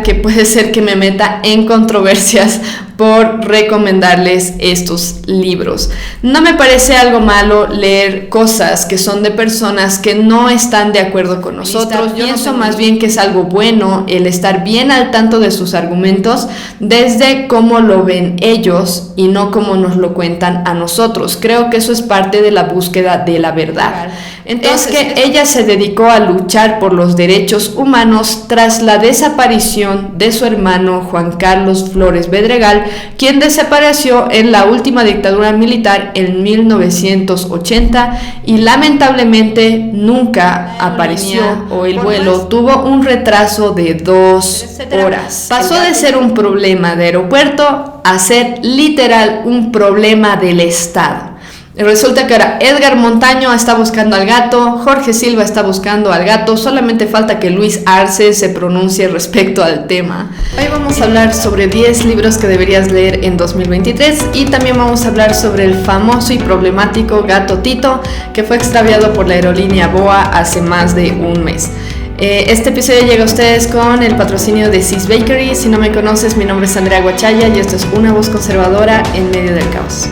que puede ser que me meta en controversias por recomendarles estos libros. No me parece algo malo leer cosas que son de personas que no están de acuerdo con nosotros. Yo pienso más bien que es algo bueno el estar bien al tanto de sus argumentos desde cómo lo ven ellos y no como nos lo cuentan a nosotros. Creo que eso es parte de la búsqueda de la verdad. Entonces, que ella se dedicó a luchar por los derechos humanos tras la desaparición de su hermano Juan Carlos Flores Bedregal, quien desapareció en la última dictadura militar en 1980 y lamentablemente nunca apareció, o el vuelo tuvo un retraso de 2 horas. Pasó de ser un problema de aeropuerto a ser literal un problema del Estado. Resulta que ahora Edgar Montaño está buscando al gato, Jorge Silva está buscando al gato, solamente falta que Luis Arce se pronuncie respecto al tema. Hoy vamos a hablar sobre 10 libros que deberías leer en 2023 y también vamos a hablar sobre el famoso y problemático gato Tito, que fue extraviado por la aerolínea BOA hace más de un mes. Este episodio llega a ustedes con el patrocinio de Sis Bakery. Si no me conoces, mi nombre es Andrea Guachaya y esto es Una Voz Conservadora en medio del caos.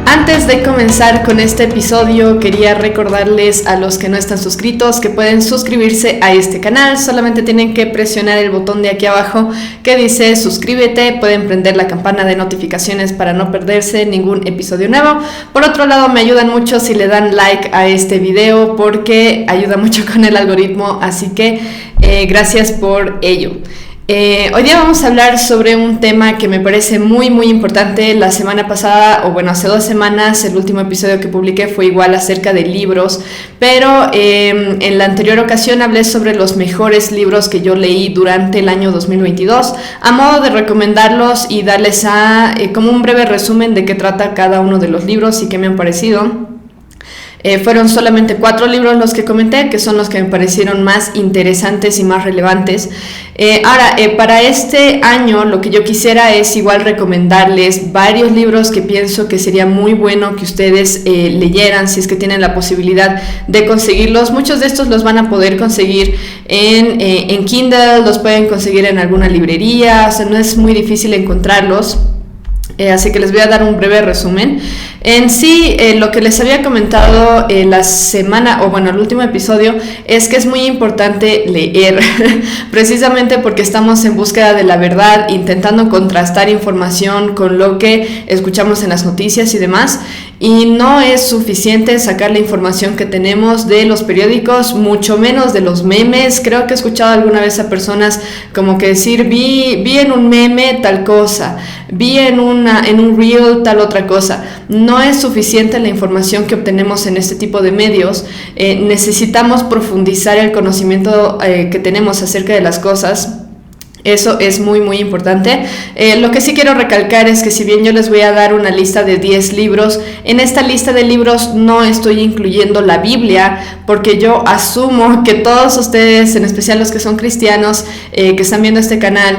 Antes de comenzar con este episodio, quería recordarles a los que no están suscritos que pueden suscribirse a este canal. Solamente tienen que presionar el botón de aquí abajo que dice suscríbete. Pueden prender la campana de notificaciones para no perderse ningún episodio nuevo. Por otro lado, me ayudan mucho si le dan like a este video porque ayuda mucho con el algoritmo, así que gracias por ello. Hoy día vamos a hablar sobre un tema que me parece muy importante. La semana pasada, o bueno, hace 2 semanas, el último episodio que publiqué fue igual acerca de libros, pero en la anterior ocasión hablé sobre los mejores libros que yo leí durante el año 2022, a modo de recomendarlos y darles como un breve resumen de qué trata cada uno de los libros y qué me han parecido. Fueron solamente 4 libros los que comenté, que son los que me parecieron más interesantes y más relevantes. Para este año lo que yo quisiera es igual recomendarles varios libros que pienso que sería muy bueno que ustedes leyeran si es que tienen la posibilidad de conseguirlos. Muchos de estos los van a poder conseguir en Kindle, los pueden conseguir en alguna librería, o sea, no es muy difícil encontrarlos. Así que les voy a dar un breve resumen. En sí, lo que les había comentado la semana, o bueno, el último episodio, es que es muy importante leer, precisamente porque estamos en búsqueda de la verdad, intentando contrastar información con lo que escuchamos en las noticias y demás, y no es suficiente sacar la información que tenemos de los periódicos, mucho menos de los memes. Creo que he escuchado alguna vez a personas como que decir, vi en un meme tal cosa, vi en un reel tal otra cosa. No es suficiente la información que obtenemos en este tipo de medios. Necesitamos profundizar el conocimiento que tenemos acerca de las cosas. Eso es muy importante. Lo que sí quiero recalcar es que si bien yo les voy a dar una lista de 10 libros, en esta lista de libros no estoy incluyendo la Biblia, porque yo asumo que todos ustedes, en especial los que son cristianos, que están viendo este canal,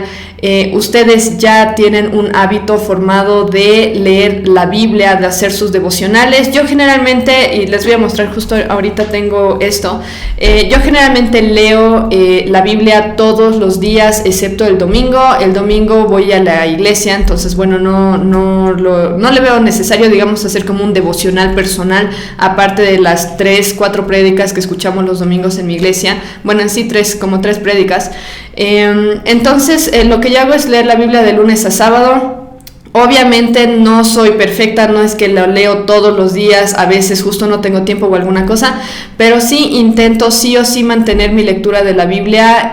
ustedes ya tienen un hábito formado de leer la Biblia, de hacer sus devocionales. Yo generalmente, y les voy a mostrar justo ahorita tengo esto, yo generalmente leo la Biblia todos los días excepto el domingo. El domingo voy a la iglesia, entonces bueno, no le veo necesario, digamos, hacer como un devocional personal, aparte de las 3-4 prédicas que escuchamos los domingos en mi iglesia. Bueno, en sí 3 prédicas. Entonces lo que yo hago es leer la Biblia de lunes a sábado. Obviamente no soy perfecta, no es que lo leo todos los días, a veces justo no tengo tiempo o alguna cosa, pero sí intento sí o sí mantener mi lectura de la Biblia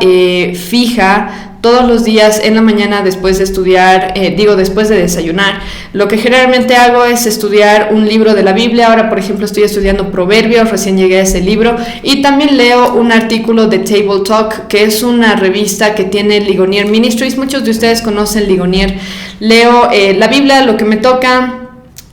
fija todos los días en la mañana después de estudiar, después de desayunar. Lo que generalmente hago es estudiar un libro de la Biblia. Ahora, por ejemplo, estoy estudiando Proverbios, recién llegué a ese libro, y también leo un artículo de Table Talk, que es una revista que tiene Ligonier Ministries. Muchos de ustedes conocen Ligonier. Leo la Biblia, lo que me toca,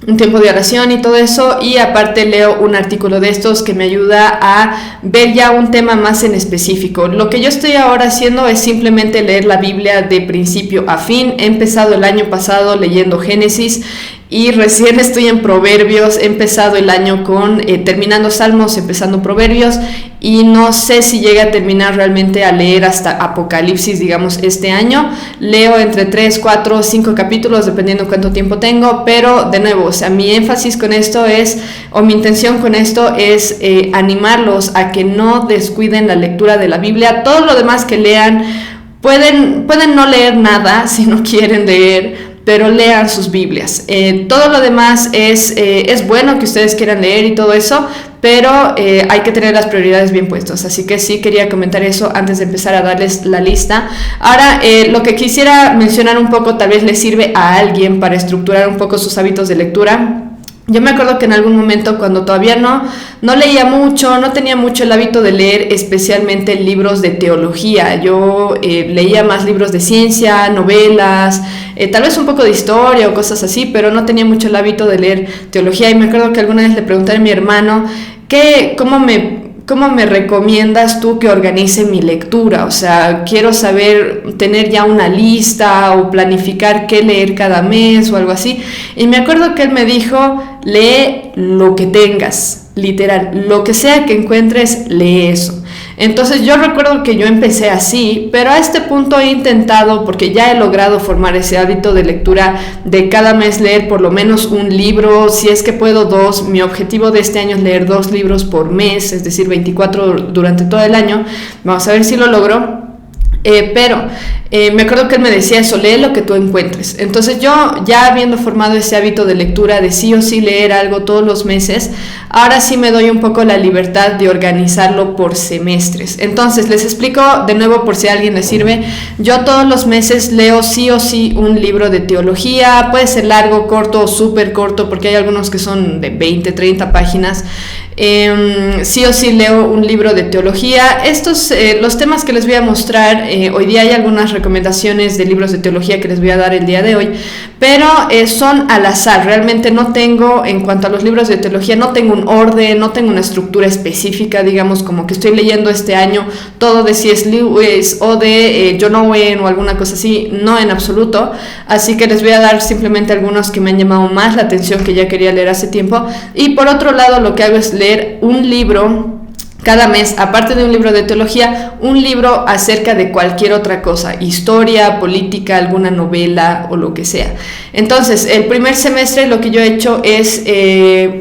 un tiempo de oración y todo eso, y aparte leo un artículo de estos que me ayuda a ver ya un tema más en específico. Lo que yo estoy ahora haciendo es simplemente leer la Biblia de principio a fin. He empezado el año pasado leyendo Génesis y recién estoy en Proverbios. He empezado el año terminando Salmos, empezando Proverbios, y no sé si llegue a terminar realmente a leer hasta Apocalipsis, digamos, este año. Leo entre 3, 4, 5 capítulos, dependiendo cuánto tiempo tengo, pero de nuevo, o sea, mi énfasis con esto mi intención con esto es animarlos a que no descuiden la lectura de la Biblia. Todo lo demás que lean, pueden no leer nada si no quieren leer, pero lean sus Biblias. Todo lo demás es bueno que ustedes quieran leer y todo eso, pero hay que tener las prioridades bien puestas. Así que sí quería comentar eso antes de empezar a darles la lista. Ahora, lo que quisiera mencionar un poco, tal vez les sirve a alguien para estructurar un poco sus hábitos de lectura. Yo me acuerdo que en algún momento, cuando todavía no leía mucho, no tenía mucho el hábito de leer especialmente libros de teología. Yo leía más libros de ciencia, novelas, tal vez un poco de historia o cosas así, pero no tenía mucho el hábito de leer teología. Y me acuerdo que alguna vez le pregunté a mi hermano ¿cómo me recomiendas tú que organice mi lectura? O sea, quiero tener ya una lista o planificar qué leer cada mes o algo así. Y me acuerdo que él me dijo, lee lo que tengas, literal, lo que sea que encuentres, lee eso. Entonces yo recuerdo que yo empecé así, pero a este punto he intentado, porque ya he logrado formar ese hábito de lectura de cada mes leer por lo menos un libro, si es que puedo 2. Mi objetivo de este año es leer 2 libros por mes, es decir, 24 durante todo el año. Vamos a ver si lo logro. Pero me acuerdo que él me decía eso, lee lo que tú encuentres. Entonces yo, ya habiendo formado ese hábito de lectura, de sí o sí leer algo todos los meses, ahora sí me doy un poco la libertad de organizarlo por semestres. Entonces les explico de nuevo por si a alguien le sirve. Yo todos los meses leo sí o sí un libro de teología, puede ser largo, corto o súper corto, porque hay algunos que son de 20, 30 páginas. Sí o sí leo un libro de teología. Los temas que les voy a mostrar, hoy día hay algunas recomendaciones de libros de teología que les voy a dar el día de hoy, pero son al azar. Realmente no tengo, en cuanto a los libros de teología, no tengo un orden, no tengo una estructura específica, digamos, como que estoy leyendo este año todo de C.S. Lewis o de John Owen o alguna cosa así, no, en absoluto. Así que les voy a dar simplemente algunos que me han llamado más la atención, que ya quería leer hace tiempo. Y por otro lado, lo que hago es leer un libro cada mes, aparte de un libro de teología, un libro acerca de cualquier otra cosa, historia, política, alguna novela o lo que sea. Entonces, el primer semestre lo que yo he hecho es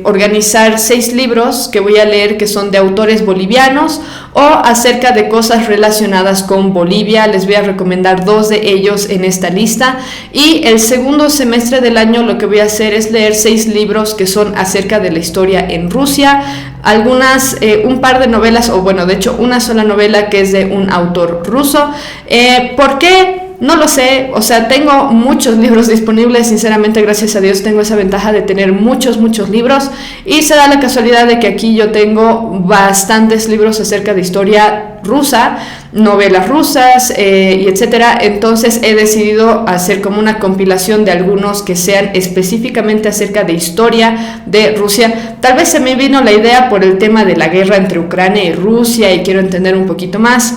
organizar 6 libros que voy a leer, que son de autores bolivianos o acerca de cosas relacionadas con Bolivia. Les voy a recomendar 2 de ellos en esta lista. Y el segundo semestre del año lo que voy a hacer es leer 6 libros que son acerca de la historia en Rusia, un par de novelas, o bueno, de hecho una sola novela que es de un autor ruso. ¿Por qué? No lo sé, o sea, tengo muchos libros disponibles, sinceramente, gracias a Dios tengo esa ventaja de tener muchos libros, y se da la casualidad de que aquí yo tengo bastantes libros acerca de historia rusa, novelas rusas, y etcétera. Entonces he decidido hacer como una compilación de algunos que sean específicamente acerca de historia de Rusia. Tal vez se me vino la idea por el tema de la guerra entre Ucrania y Rusia y quiero entender un poquito más,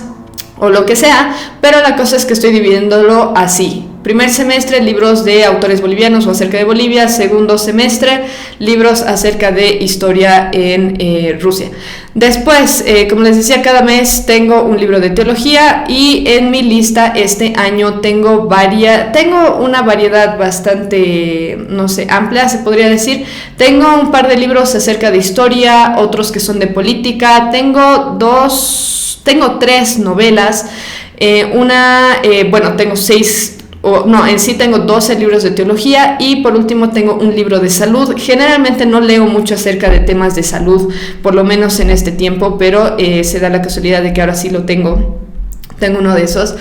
o lo que sea, pero la cosa es que estoy dividiéndolo así. Primer semestre, libros de autores bolivianos o acerca de Bolivia. Segundo semestre, libros acerca de historia en Rusia. Después, como les decía, cada mes tengo un libro de teología, y en mi lista este año tengo una variedad bastante, no sé, amplia, se podría decir. Tengo un par de libros acerca de historia, otros que son de política. Tengo 3 novelas, tengo 6, en sí tengo 12 libros de teología, y por último tengo un libro de salud. Generalmente no leo mucho acerca de temas de salud, por lo menos en este tiempo, pero se da la casualidad de que ahora sí lo tengo. Tengo uno de esos.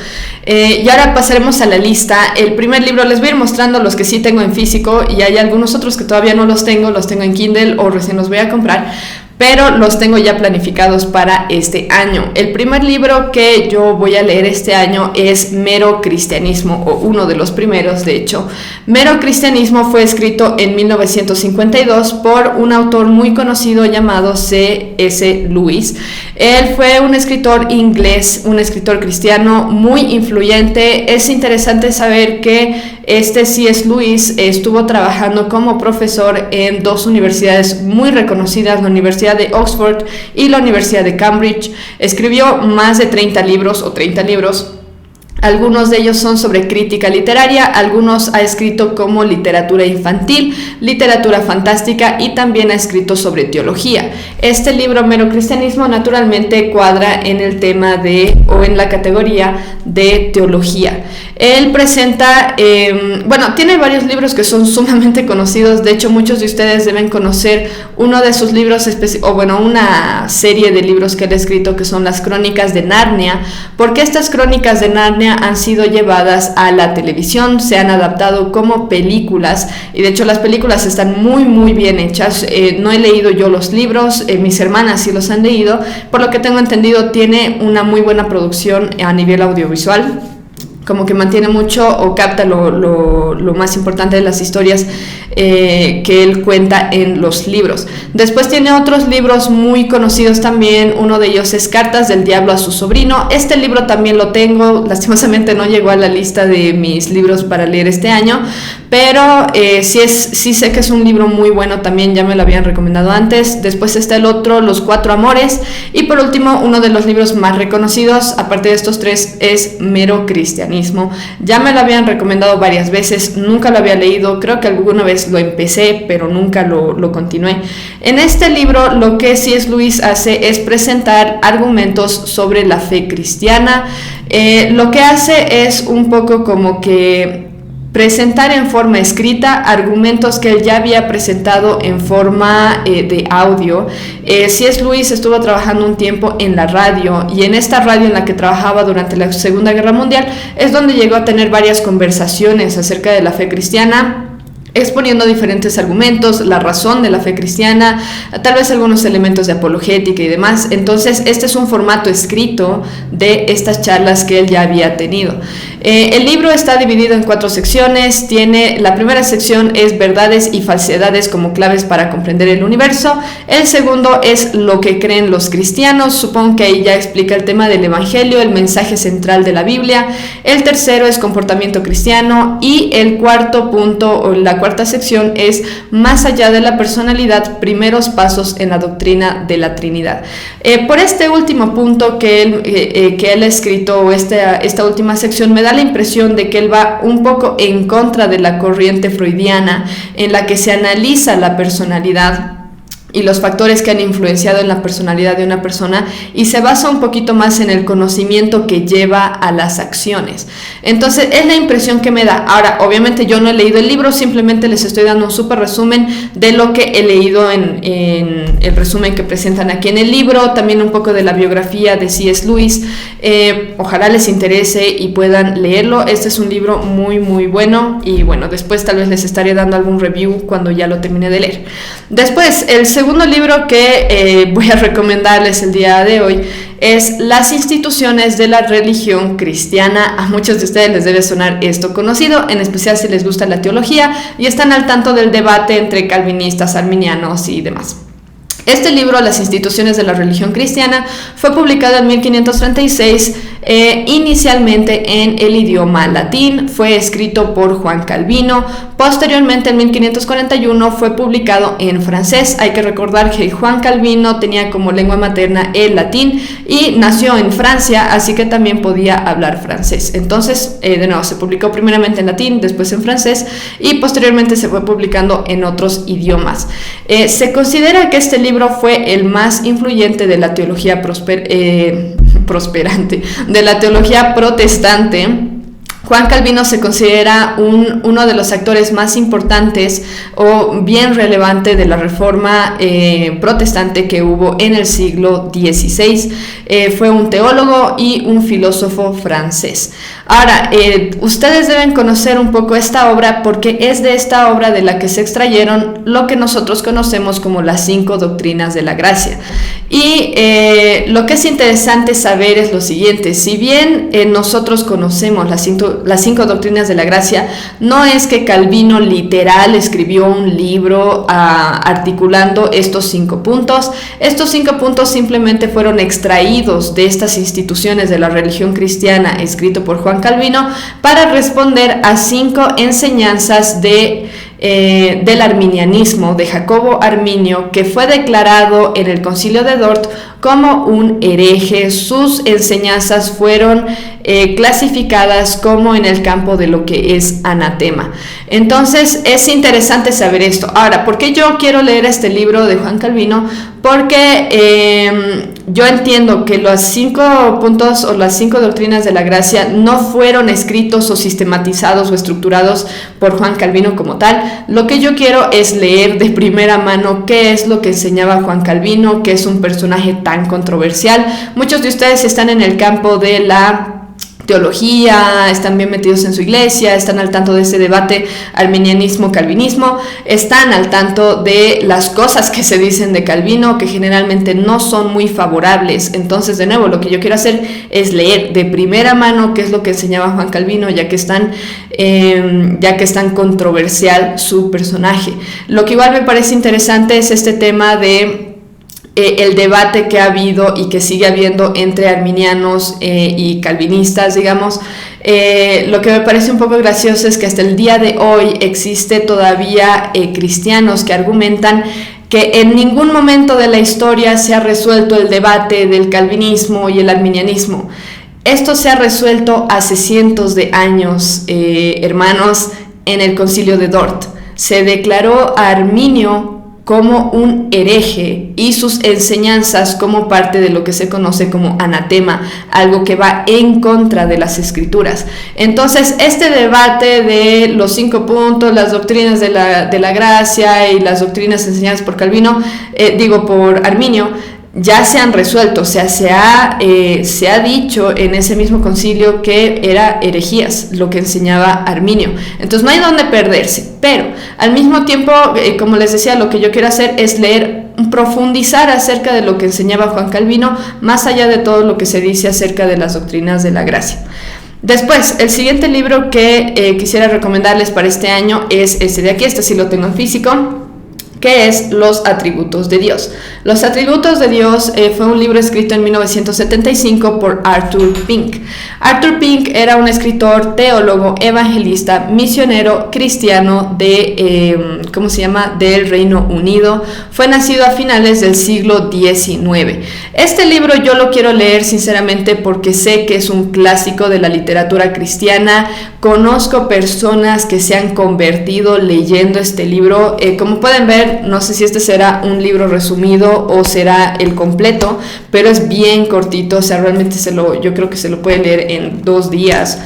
Y ahora pasaremos a la lista. El primer libro, les voy a ir mostrando los que sí tengo en físico, y hay algunos otros que todavía no los tengo en Kindle o recién los voy a comprar. pero los tengo ya planificados para este año. El primer libro que yo voy a leer este año es Mero Cristianismo, o uno de los primeros de hecho. Mero Cristianismo fue escrito en 1952 por un autor muy conocido llamado C.S. Lewis. Él fue un escritor inglés, un escritor cristiano muy influyente. Es interesante saber que C.S. Lewis estuvo trabajando como profesor en dos universidades muy reconocidas, la Universidad de Oxford y la Universidad de Cambridge. Escribió más de 30 libros. Algunos de ellos son sobre crítica literaria, algunos ha escrito como literatura infantil, literatura fantástica y también ha escrito sobre teología. Este libro, Mero Cristianismo, naturalmente cuadra en el tema o en la categoría de teología. Él presenta, tiene varios libros que son sumamente conocidos. De hecho, muchos de ustedes deben conocer uno de sus libros, una serie de libros que él ha escrito, que son las Crónicas de Narnia, porque estas Crónicas de Narnia han sido llevadas a la televisión, se han adaptado como películas, y de hecho las películas están muy muy bien hechas. No he leído yo los libros, mis hermanas sí los han leído. Por lo que tengo entendido, tiene una muy buena producción a nivel audiovisual, como que mantiene mucho o capta lo más importante de las historias que él cuenta en los libros. Después tiene otros libros muy conocidos también. Uno de ellos es Cartas del Diablo a su sobrino. Este libro también lo tengo, lastimosamente no llegó a la lista de mis libros para leer este año, pero sí sé que es un libro muy bueno también, ya me lo habían recomendado antes. Después está el otro, Los Cuatro Amores, y por último, uno de los libros más reconocidos, aparte de estos tres, es Mero Cristianismo. Ya me lo habían recomendado varias veces, nunca lo había leído, creo que alguna vez lo empecé, pero nunca lo continué. En este libro lo que C.S. Lewis hace es presentar argumentos sobre la fe cristiana. Lo que hace es un poco como que presentar en forma escrita argumentos que él ya había presentado en forma de audio. C.S. Lewis estuvo trabajando un tiempo en la radio, y en esta radio en la que trabajaba durante la Segunda Guerra Mundial es donde llegó a tener varias conversaciones acerca de la fe cristiana, exponiendo diferentes argumentos, la razón de la fe cristiana, tal vez algunos elementos de apologética y demás. Entonces, este es un formato escrito de estas charlas que él ya había tenido. El libro está dividido en 4 secciones. La primera sección es verdades y falsedades como claves para comprender el universo. El segundo es lo que creen los cristianos. Supongo que ahí ya explica el tema del evangelio, el mensaje central de la Biblia. El tercero es comportamiento cristiano, y el cuarto punto, o la cuarta sección, es más allá de la personalidad, primeros pasos en la doctrina de la Trinidad. Por este último punto que él ha escrito, esta última sección, me da la impresión de que él va un poco en contra de la corriente freudiana, en la que se analiza la personalidad y los factores que han influenciado en la personalidad de una persona, y se basa un poquito más en el conocimiento que lleva a las acciones. Entonces es la impresión que me da. Ahora, obviamente yo no he leído el libro, simplemente les estoy dando un súper resumen de lo que he leído en el resumen que presentan aquí en el libro, también un poco de la biografía de C.S. Lewis. Ojalá les interese y puedan leerlo. Este es un libro muy muy bueno, y bueno, después tal vez les estaré dando algún review cuando ya lo termine de leer. Después, el segundo libro que voy a recomendarles el día de hoy es Las instituciones de la religión cristiana. A muchos de ustedes les debe sonar esto conocido, en especial si les gusta la teología y están al tanto del debate entre calvinistas, arminianos y demás. Este libro, Las instituciones de la religión cristiana, fue publicado en 1536, inicialmente en el idioma latín. Fue escrito por Juan Calvino. Posteriormente, en 1541, fue publicado en francés. Hay que recordar que Juan Calvino tenía como lengua materna el latín y nació en Francia, así que también podía hablar francés. Entonces, de nuevo, se publicó primeramente en latín, después en francés, y posteriormente se fue publicando en otros idiomas. Se considera que este libro fue el más influyente de la teología prosperante, de la teología protestante. Juan Calvino se considera uno de los actores más importantes o bien relevante de la reforma protestante que hubo en el siglo XVI. Fue un teólogo y un filósofo francés. Ahora, ustedes deben conocer un poco esta obra porque es de esta obra de la que se extrayeron lo que nosotros conocemos como las 5 doctrinas de la gracia. Y lo que es interesante saber es lo siguiente: si bien nosotros conocemos las 5 doctrinas de la gracia, no es que Calvino literal escribió un libro articulando estos 5 puntos. Estos 5 puntos simplemente fueron extraídos de estas instituciones de la religión cristiana, escrito por Juan Calvino, para responder a 5 enseñanzas del arminianismo de Jacobo Arminio, que fue declarado en el Concilio de Dort como un hereje. Sus enseñanzas fueron clasificadas como en el campo de lo que es anatema. Entonces es interesante saber esto. Ahora, ¿por qué yo quiero leer este libro de Juan Calvino? Porque yo entiendo que los 5 puntos o las 5 doctrinas de la gracia no fueron escritos o sistematizados o estructurados por Juan Calvino como tal. Lo que yo quiero es leer de primera mano qué es lo que enseñaba Juan Calvino, que es un personaje tan controversial. Muchos de ustedes están en el campo de la teología, están bien metidos en su iglesia, están al tanto de ese debate arminianismo-calvinismo, están al tanto de las cosas que se dicen de Calvino, que generalmente no son muy favorables. Entonces, de nuevo, lo que yo quiero hacer es leer de primera mano qué es lo que enseñaba Juan Calvino, ya que es tan controversial su personaje. Lo que igual me parece interesante es este tema de el debate que ha habido y que sigue habiendo entre arminianos y calvinistas, digamos. Lo que me parece un poco gracioso es que hasta el día de hoy existe todavía cristianos que argumentan que en ningún momento de la historia se ha resuelto el debate del calvinismo y el arminianismo. Esto se ha resuelto hace cientos de años, hermanos, en el Concilio de Dort. Se declaró a Arminio como un hereje y sus enseñanzas como parte de lo que se conoce como anatema, algo que va en contra de las escrituras. Entonces, este debate de los 5 puntos, las doctrinas de la gracia y las doctrinas enseñadas por por Arminio, ya se han resuelto. O sea, se ha dicho en ese mismo concilio que era herejías lo que enseñaba Arminio. Entonces no hay dónde perderse, pero al mismo tiempo, como les decía, lo que yo quiero hacer es profundizar acerca de lo que enseñaba Juan Calvino, más allá de todo lo que se dice acerca de las doctrinas de la gracia. Después, el siguiente libro que quisiera recomendarles para este año es este de aquí. Este sí lo tengo en físico, que es Los Atributos de Dios. Los Atributos de Dios fue un libro escrito en 1975 por Arthur Pink. Arthur Pink era un escritor, teólogo, evangelista, misionero cristiano del Reino Unido. Fue nacido a finales del siglo XIX. Este libro yo lo quiero leer sinceramente porque sé que es un clásico de la literatura cristiana. Conozco personas que se han convertido leyendo este libro. Como pueden ver, no sé si este será un libro resumido o será el completo, pero es bien cortito. O sea, realmente yo creo que se lo puede leer en 2 días,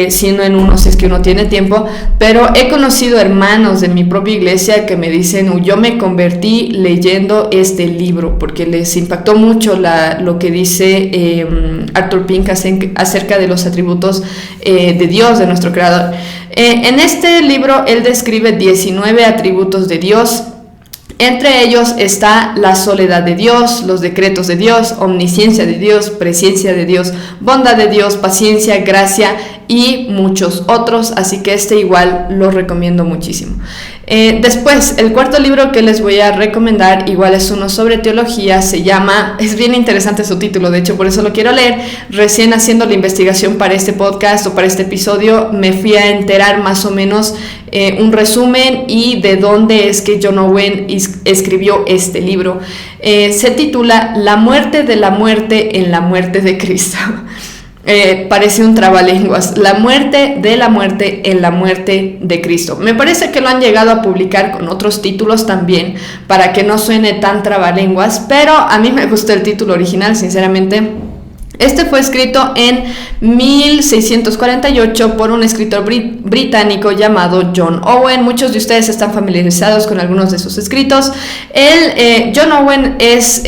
siendo en uno si es que uno tiene tiempo. Pero he conocido hermanos de mi propia iglesia que me dicen: yo me convertí leyendo este libro porque les impactó mucho lo que dice Arthur Pink acerca de los atributos de Dios, de nuestro Creador. En este libro él describe 19 atributos de Dios. Entre ellos está la soledad de Dios, los decretos de Dios, omnisciencia de Dios, presencia de Dios, bondad de Dios, paciencia, gracia y muchos otros, así que igual lo recomiendo muchísimo. Después, el cuarto libro que les voy a recomendar igual es uno sobre teología. Es bien interesante su título, de hecho por eso lo quiero leer. Recién haciendo la investigación para este podcast o para este episodio me fui a enterar más o menos un resumen y de dónde es que John Owen escribió este libro. Se titula La muerte de la muerte en la muerte de Cristo. Parece un trabalenguas. La muerte de la muerte en la muerte de Cristo. Me parece que lo han llegado a publicar con otros títulos también para que no suene tan trabalenguas, pero a mí me gustó el título original, sinceramente. Este fue escrito en 1648 por un escritor británico llamado John Owen. Muchos de ustedes están familiarizados con algunos de sus escritos. John Owen es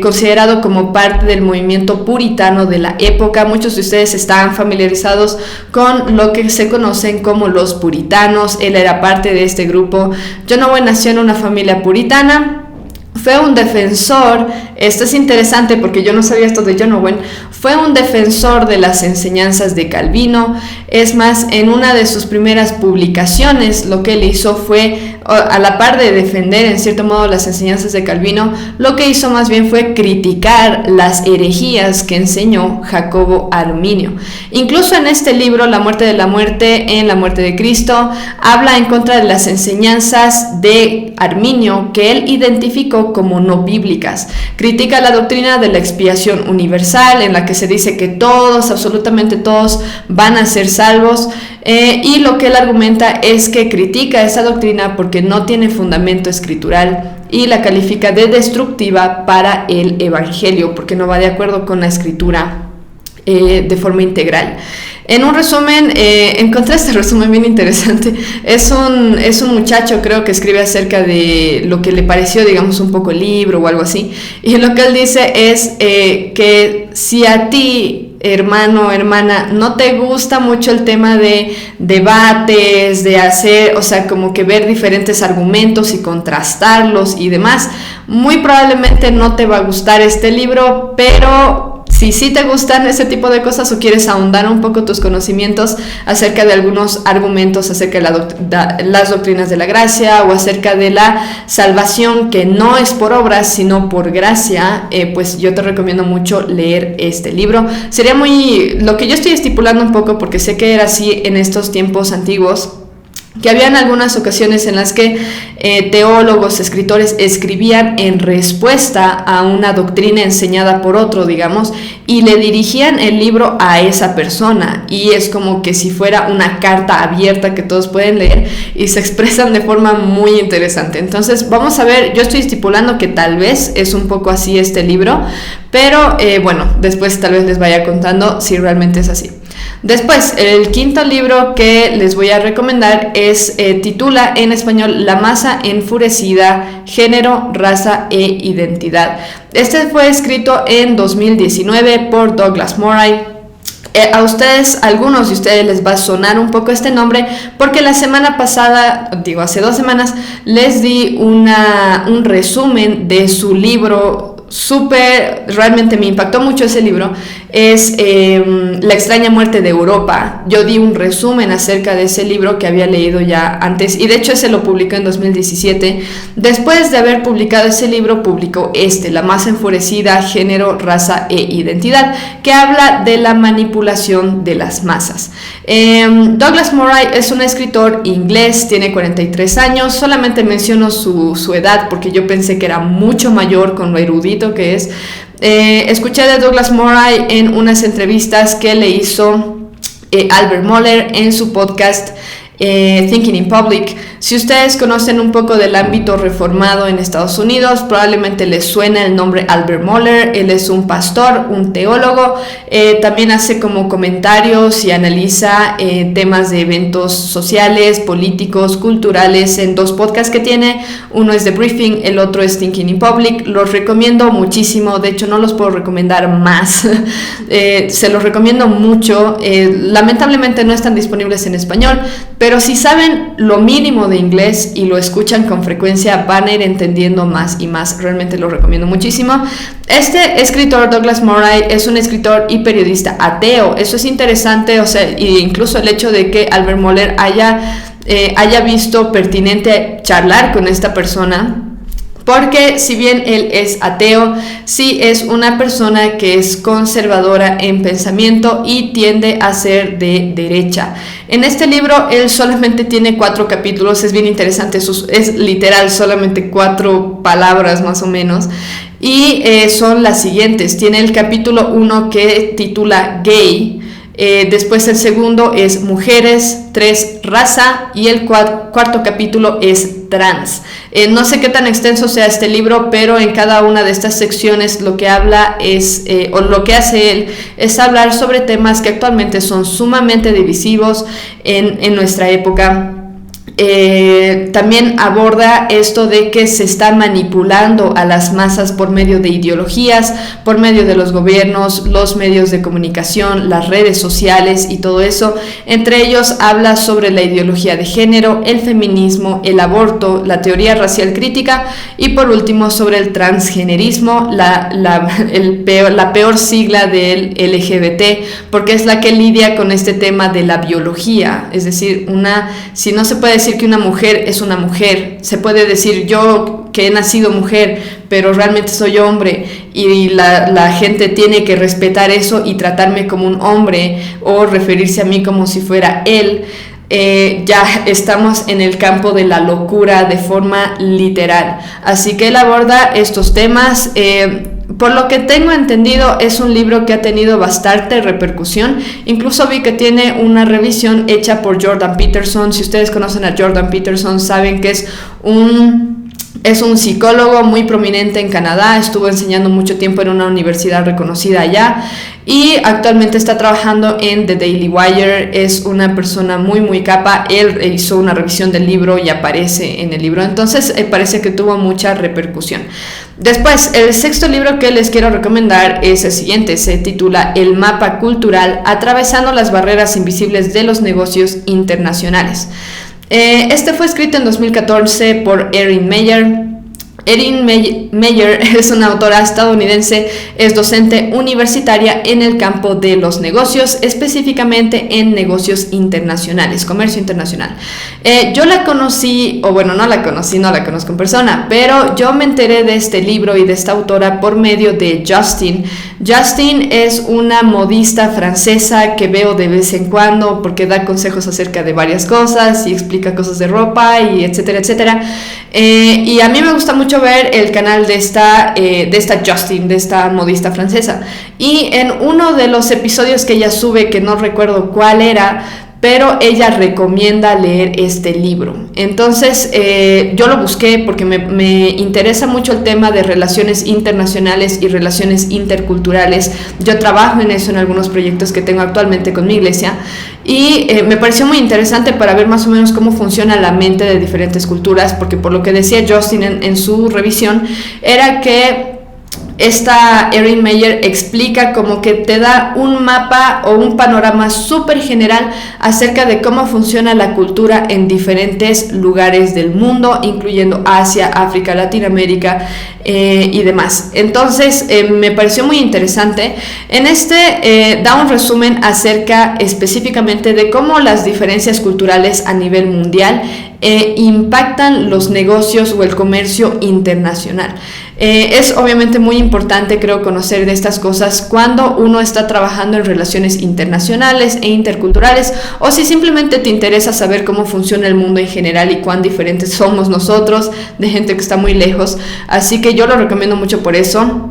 considerado como parte del movimiento puritano de la época. Muchos de ustedes están familiarizados con lo que se conocen como los puritanos. Él era parte de este grupo. John Owen nació en una familia puritana. Fue un defensor, esto es interesante porque yo no sabía esto de John Owen, fue un defensor de las enseñanzas de Calvino. Es más, en una de sus primeras publicaciones lo que él hizo fue, a la par de defender en cierto modo las enseñanzas de Calvino, lo que hizo más bien fue criticar las herejías que enseñó Jacobo Arminio. Incluso en este libro, La muerte de la muerte, en la muerte de Cristo, habla en contra de las enseñanzas de Arminio que él identificó como no bíblicas. Critica la doctrina de la expiación universal, en la que se dice que todos, absolutamente todos, van a ser salvos, y lo que él argumenta es que critica esa doctrina porque no tiene fundamento escritural y la califica de destructiva para el evangelio, porque no va de acuerdo con la escritura de forma integral. En un resumen, encontré este resumen bien interesante. Es un muchacho, creo, que escribe acerca de lo que le pareció, digamos, un poco el libro o algo así. Y lo que él dice es que si a ti, hermano o hermana, no te gusta mucho el tema de debates, de hacer, o sea, como que ver diferentes argumentos y contrastarlos y demás, muy probablemente no te va a gustar este libro, pero si sí te gustan ese tipo de cosas o quieres ahondar un poco tus conocimientos acerca de algunos argumentos acerca de las doctrinas de la gracia o acerca de la salvación que no es por obras sino por gracia, pues yo te recomiendo mucho leer este libro. Sería lo que yo estoy estipulando un poco, porque sé que era así en estos tiempos antiguos, que habían algunas ocasiones en las que teólogos, escritores escribían en respuesta a una doctrina enseñada por otro, digamos, y le dirigían el libro a esa persona, y es como que si fuera una carta abierta que todos pueden leer y se expresan de forma muy interesante. Entonces vamos a ver, yo estoy estipulando que tal vez es un poco así este libro, pero bueno, después tal vez les vaya contando si realmente es así. Después, el quinto libro que les voy a recomendar titula en español La masa enfurecida, género, raza e identidad. Este fue escrito en 2019 por Douglas Murray. A ustedes, algunos de ustedes les va a sonar un poco este nombre porque la semana pasada, hace 2 semanas, les di un resumen de su libro. Realmente me impactó mucho ese libro. Es La extraña muerte de Europa. Yo di un resumen acerca de ese libro que había leído ya antes, y de hecho ese lo publicó en 2017. Después de haber publicado ese libro, publicó La masa enfurecida, género, raza e identidad, que habla de la manipulación de las masas. Douglas Murray es un escritor inglés, tiene 43 años. Solamente menciono su edad porque yo pensé que era mucho mayor con lo erudito que es. Escuché de Douglas Murray en unas entrevistas que le hizo Albert Mohler en su podcast Thinking in Public. Si ustedes conocen un poco del ámbito reformado en Estados Unidos, probablemente les suena el nombre Albert Mohler. Él es un pastor, un teólogo, también hace como comentarios y analiza temas de eventos sociales, políticos, culturales en 2 podcasts que tiene. Uno es The Briefing, el otro es Thinking in Public. Los recomiendo muchísimo, de hecho no los puedo recomendar más. Se los recomiendo mucho. Lamentablemente no están disponibles en español, pero si saben lo mínimo de inglés y lo escuchan con frecuencia, van a ir entendiendo más y más. Realmente lo recomiendo muchísimo. Este escritor, Douglas Murray, es un escritor y periodista ateo. Eso es interesante, o sea, e incluso el hecho de que Albert Mohler haya visto pertinente charlar con esta persona, porque si bien él es ateo, sí es una persona que es conservadora en pensamiento y tiende a ser de derecha. En este libro él solamente tiene 4 capítulos, es bien interesante, es literal solamente 4 palabras más o menos, y son las siguientes. Tiene el capítulo 1 que titula Gay. Después el segundo es mujeres, 3 raza, y el cuarto capítulo es trans. No sé qué tan extenso sea este libro, pero en cada una de estas secciones lo que habla es, o lo que hace él, es hablar sobre temas que actualmente son sumamente divisivos en nuestra época. También aborda esto de que se está manipulando a las masas por medio de ideologías, por medio de los gobiernos, los medios de comunicación, las redes sociales y todo eso. Entre ellos habla sobre la ideología de género, el feminismo, el aborto, la teoría racial crítica y por último sobre el transgenerismo, la peor sigla del LGBT, porque es la que lidia con este tema de la biología. Es decir, si no se puede decir que una mujer es una mujer, se puede decir yo que he nacido mujer pero realmente soy hombre, y la gente tiene que respetar eso y tratarme como un hombre o referirse a mí como si fuera él. Ya estamos en el campo de la locura de forma literal. Así que él aborda estos temas. Por lo que tengo entendido, es un libro que ha tenido bastante repercusión. Incluso vi que tiene una revisión hecha por Jordan Peterson. Si ustedes conocen a Jordan Peterson, saben que es un psicólogo muy prominente en Canadá. Estuvo enseñando mucho tiempo en una universidad reconocida allá y actualmente está trabajando en The Daily Wire. Es una persona muy muy capa. Él hizo una revisión del libro y aparece en el libro, entonces parece que tuvo mucha repercusión. Después, el sexto libro que les quiero recomendar es el siguiente. Se titula El mapa cultural, atravesando las barreras invisibles de los negocios internacionales. Este fue escrito en 2014 por Erin Meyer. Erin Meyer es una autora estadounidense, es docente universitaria en el campo de los negocios, específicamente en negocios internacionales, comercio internacional. Yo la conocí, o bueno, no la conozco en persona, pero yo me enteré de este libro y de esta autora por medio de Justine. Justine es una modista francesa que veo de vez en cuando porque da consejos acerca de varias cosas y explica cosas de ropa y etcétera, etcétera. Y a mí me gusta mucho ver el canal de esta Justine, de esta modista francesa. Y en uno de los episodios que ella sube, que no recuerdo cuál era, pero ella recomienda leer este libro. Entonces yo lo busqué porque me interesa mucho el tema de relaciones internacionales y relaciones interculturales. Yo trabajo en eso en algunos proyectos que tengo actualmente con mi iglesia y me pareció muy interesante para ver más o menos cómo funciona la mente de diferentes culturas, porque por lo que decía Justin en su revisión era que esta Erin Meyer explica como que te da un mapa o un panorama súper general acerca de cómo funciona la cultura en diferentes lugares del mundo, incluyendo Asia, África, Latinoamérica y demás. Entonces me pareció muy interesante. En da un resumen acerca específicamente de cómo las diferencias culturales a nivel mundial impactan los negocios o el comercio internacional. Es obviamente muy importante, creo, conocer de estas cosas cuando uno está trabajando en relaciones internacionales e interculturales, o si simplemente te interesa saber cómo funciona el mundo en general y cuán diferentes somos nosotros de gente que está muy lejos. Así que yo lo recomiendo mucho por eso.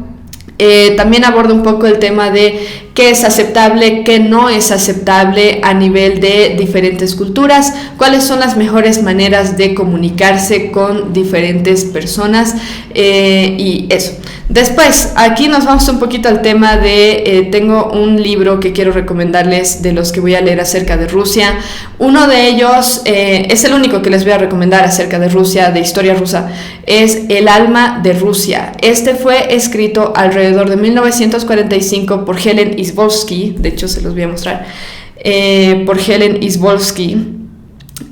También aborda un poco el tema de qué es aceptable, qué no es aceptable a nivel de diferentes culturas, cuáles son las mejores maneras de comunicarse con diferentes personas y eso. Después, aquí nos vamos un poquito al tema de, tengo un libro que quiero recomendarles de los que voy a leer acerca de Rusia. Uno de ellos, es el único que les voy a recomendar acerca de Rusia, de historia rusa, es El alma de Rusia. Este fue escrito alrededor de 1945 por Helen Izvolsky, de hecho se los voy a mostrar, por Helen Izvolsky.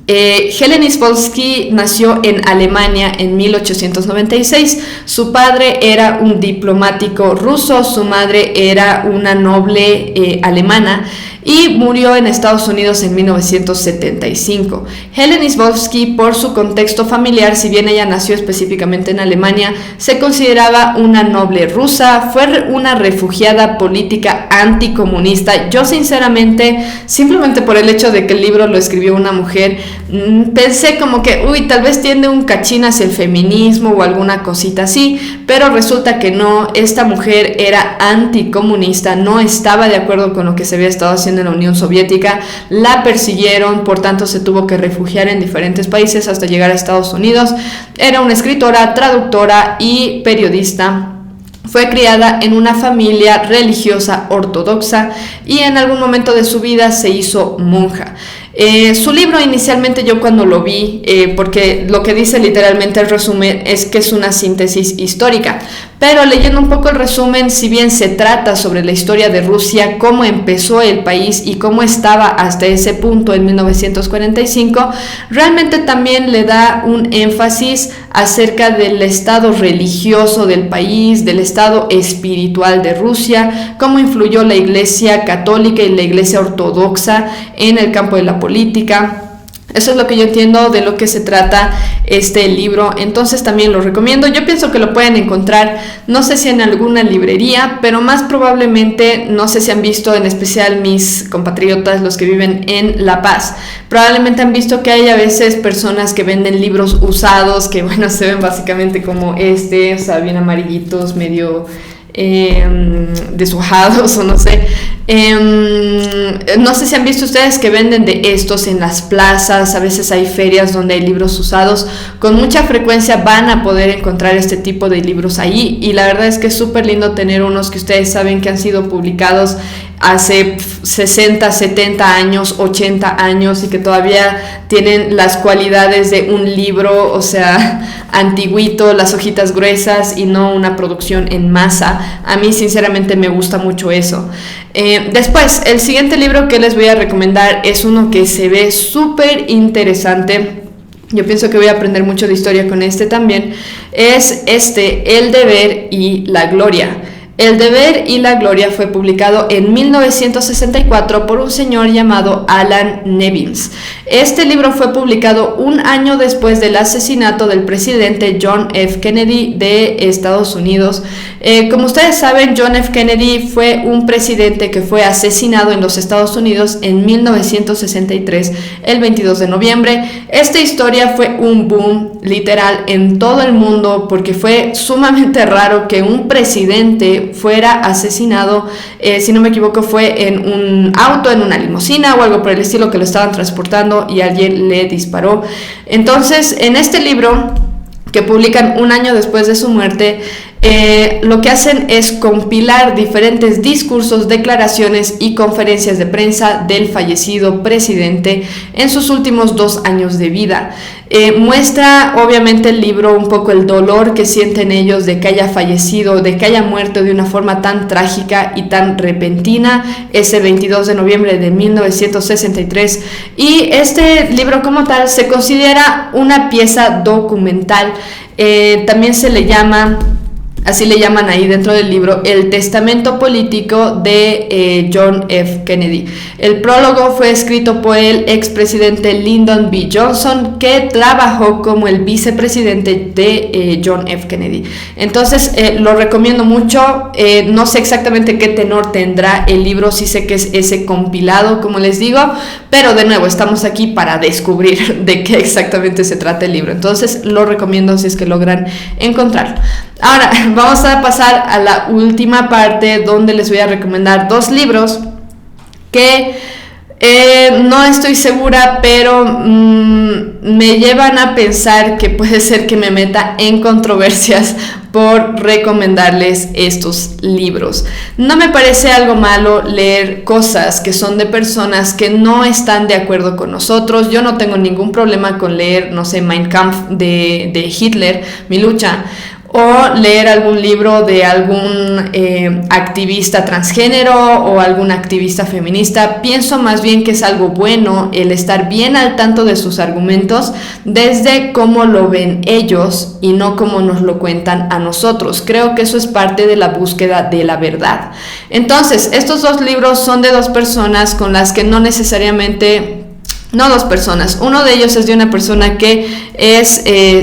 Helen Izvolsky nació en Alemania en 1896. Su padre era un diplomático ruso, su madre era una noble alemana y murió en Estados Unidos en 1975. Helen Izvolsky, por su contexto familiar, si bien ella nació específicamente en Alemania, se consideraba una noble rusa, fue una refugiada política anticomunista. Yo sinceramente, simplemente por el hecho de que el libro lo escribió una mujer, Pensé como que, tal vez tiende un cachín hacia el feminismo o alguna cosita así, pero resulta que no. Esta mujer era anticomunista, no estaba de acuerdo con lo que se había estado haciendo en la Unión Soviética, la persiguieron, por tanto se tuvo que refugiar en diferentes países hasta llegar a Estados Unidos. Era una escritora, traductora y periodista. Fue criada en una familia religiosa ortodoxa y en algún momento de su vida se hizo monja. Su libro inicialmente yo cuando lo vi, porque lo que dice literalmente el resumen es que es una síntesis histórica, pero leyendo un poco el resumen, si bien se trata sobre la historia de Rusia, cómo empezó el país y cómo estaba hasta ese punto en 1945, realmente también le da un énfasis acerca del estado religioso del país, del estado espiritual de Rusia, cómo influyó la Iglesia católica y la Iglesia ortodoxa en el campo de la política. Eso es lo que yo entiendo de lo que se trata este libro, entonces también lo recomiendo. Yo pienso que lo pueden encontrar, no sé si en alguna librería, pero más probablemente, no sé si han visto, en especial mis compatriotas, los que viven en La Paz, probablemente han visto que hay a veces personas que venden libros usados, que bueno, se ven básicamente como o sea, bien amarillitos, medio deshojados o no sé. No sé si han visto ustedes que venden de estos en las plazas, a veces hay ferias donde hay libros usados, con mucha frecuencia van a poder encontrar este tipo de libros ahí, y la verdad es que es súper lindo tener unos que ustedes saben que han sido publicados hace 60, 70 años, 80 años y que todavía tienen las cualidades de un libro, o sea, antiguito, las hojitas gruesas y no una producción en masa. A mí sinceramente me gusta mucho eso. Después, el siguiente libro que les voy a recomendar es uno que se ve súper interesante. Yo pienso que voy a aprender mucho de historia con este también. Es El deber y la gloria. El deber y la gloria fue publicado en 1964 por un señor llamado Alan Nevins. Este libro fue publicado un año después del asesinato del presidente John F. Kennedy de Estados Unidos. Como ustedes saben, John F. Kennedy fue un presidente que fue asesinado en los Estados Unidos en 1963, el 22 de noviembre. Esta historia fue un boom literal en todo el mundo porque fue sumamente raro que un presidente fuera asesinado, si no me equivoco fue en un auto, en una limusina o algo por el estilo, que lo estaban transportando y alguien le disparó. Entonces, en este libro que publican un año después de su muerte, lo que hacen es compilar diferentes discursos, declaraciones y conferencias de prensa del fallecido presidente en sus últimos 2 años de vida. Muestra obviamente el libro un poco el dolor que sienten ellos de que haya fallecido, de que haya muerto de una forma tan trágica y tan repentina ese 22 de noviembre de 1963, y este libro como tal se considera una pieza documental. También se le llama, así le llaman ahí dentro del libro, el testamento político de John F. Kennedy. El prólogo fue escrito por el expresidente Lyndon B. Johnson, que trabajó como el vicepresidente de John F. Kennedy. Entonces lo recomiendo mucho. No sé exactamente qué tenor tendrá el libro, sí sé que es ese compilado, como les digo, pero de nuevo estamos aquí para descubrir de qué exactamente se trata el libro. Entonces lo recomiendo si es que logran encontrarlo. Ahora vamos a pasar a la última parte, donde les voy a recomendar 2 libros que no estoy segura, pero me llevan a pensar que puede ser que me meta en controversias por recomendarles estos libros. No me parece algo malo leer cosas que son de personas que no están de acuerdo con nosotros. Yo no tengo ningún problema con leer, no sé, Mein Kampf de Hitler, Mi lucha, o leer algún libro de algún activista transgénero o algún activista feminista. Pienso más bien que es algo bueno el estar bien al tanto de sus argumentos desde cómo lo ven ellos y no como nos lo cuentan a nosotros. Creo que eso es parte de la búsqueda de la verdad. Entonces, estos 2 libros son de 2 personas con las que no necesariamente... No 2 personas. Uno de ellos es de una persona que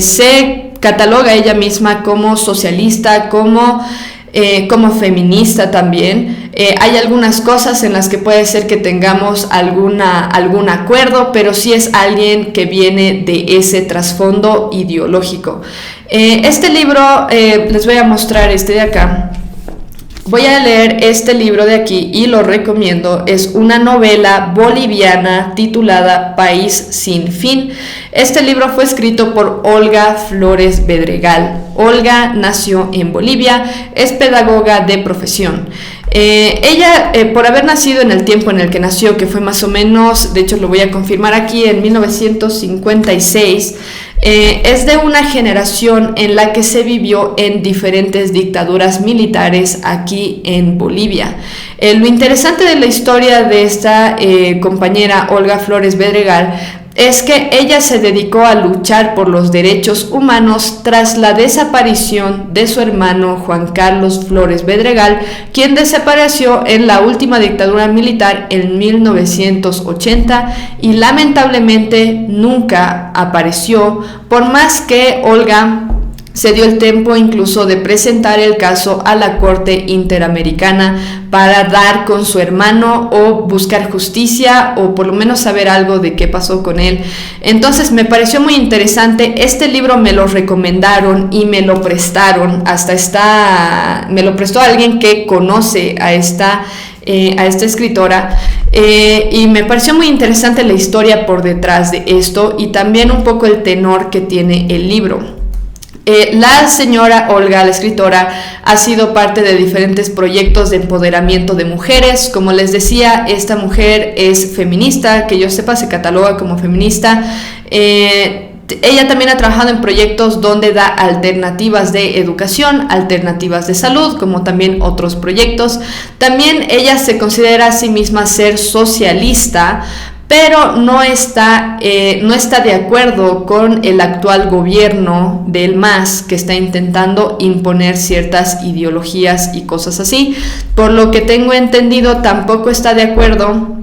se cataloga ella misma como socialista, como como feminista también. Hay algunas cosas en las que puede ser que tengamos algún acuerdo, pero sí es alguien que viene de ese trasfondo ideológico. Este libro, les voy a mostrar este de acá. Voy a leer este libro de aquí y lo recomiendo. Es una novela boliviana titulada País sin fin. Este libro fue escrito por Olga Flores Bedregal. Olga nació en Bolivia, es pedagoga de profesión. Ella, por haber nacido en el tiempo en el que nació, que fue más o menos, de hecho lo voy a confirmar aquí, en 1956, es de una generación en la que se vivió en diferentes dictaduras militares aquí en Bolivia. Lo interesante de la historia de esta compañera Olga Flores Bedregal es que ella se dedicó a luchar por los derechos humanos tras la desaparición de su hermano Juan Carlos Flores Bedregal, quien desapareció en la última dictadura militar en 1980 y lamentablemente nunca apareció, por más que Olga se dio el tiempo incluso de presentar el caso a la Corte Interamericana para dar con su hermano o buscar justicia o por lo menos saber algo de qué pasó con él. Entonces me pareció muy interesante. Este libro me lo recomendaron y me lo prestaron. Me lo prestó alguien que conoce a esta escritora. Y me pareció muy interesante la historia por detrás de esto y también un poco el tenor que tiene el libro. La señora Olga, la escritora, ha sido parte de diferentes proyectos de empoderamiento de mujeres. Como les decía, esta mujer es feminista, que yo sepa se cataloga como feminista. Ella también ha trabajado en proyectos donde da alternativas de educación, alternativas de salud, como también otros proyectos. También ella se considera a sí misma ser socialista, pero no está de acuerdo con el actual gobierno del MAS, que está intentando imponer ciertas ideologías y cosas así. Por lo que tengo entendido, tampoco está de acuerdo.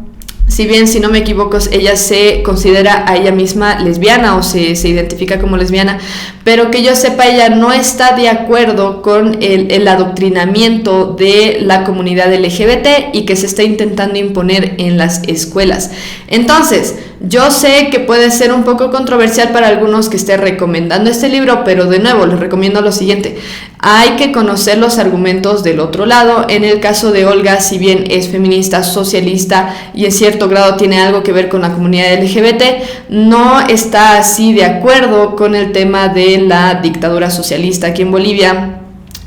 Si bien, si no me equivoco, ella se considera a ella misma lesbiana o se identifica como lesbiana, pero que yo sepa, ella no está de acuerdo con el adoctrinamiento de la comunidad LGBT y que se está intentando imponer en las escuelas. Entonces, yo sé que puede ser un poco controversial para algunos que esté recomendando este libro, pero de nuevo les recomiendo lo siguiente: hay que conocer los argumentos del otro lado. En el caso de Olga, si bien es feminista, socialista y en cierto grado tiene algo que ver con la comunidad LGBT, no está así de acuerdo con el tema de la dictadura socialista aquí en Bolivia,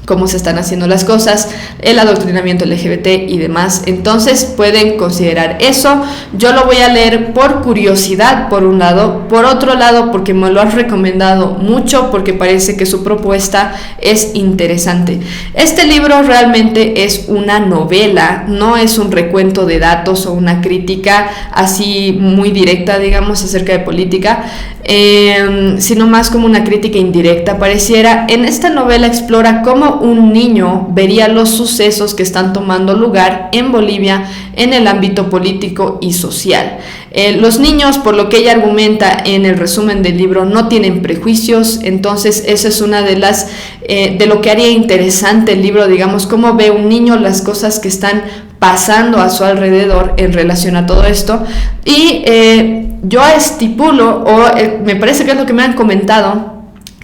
cómo se están haciendo las cosas, el adoctrinamiento LGBT y demás. Entonces pueden considerar eso. Yo lo voy a leer por curiosidad, por un lado; por otro lado, porque me lo han recomendado mucho, porque parece que su propuesta es interesante. Este libro realmente es una novela, no es un recuento de datos o una crítica así muy directa, digamos, acerca de política, sino más como una crítica indirecta, pareciera. En esta novela explora cómo un niño vería los sucesos que están tomando lugar en Bolivia en el ámbito político y social. Los niños, por lo que ella argumenta en el resumen del libro, no tienen prejuicios. Entonces esa es una de las de lo que haría interesante el libro, digamos, cómo ve un niño las cosas que están pasando a su alrededor en relación a todo esto. Y yo estipulo, me parece que es lo que me han comentado,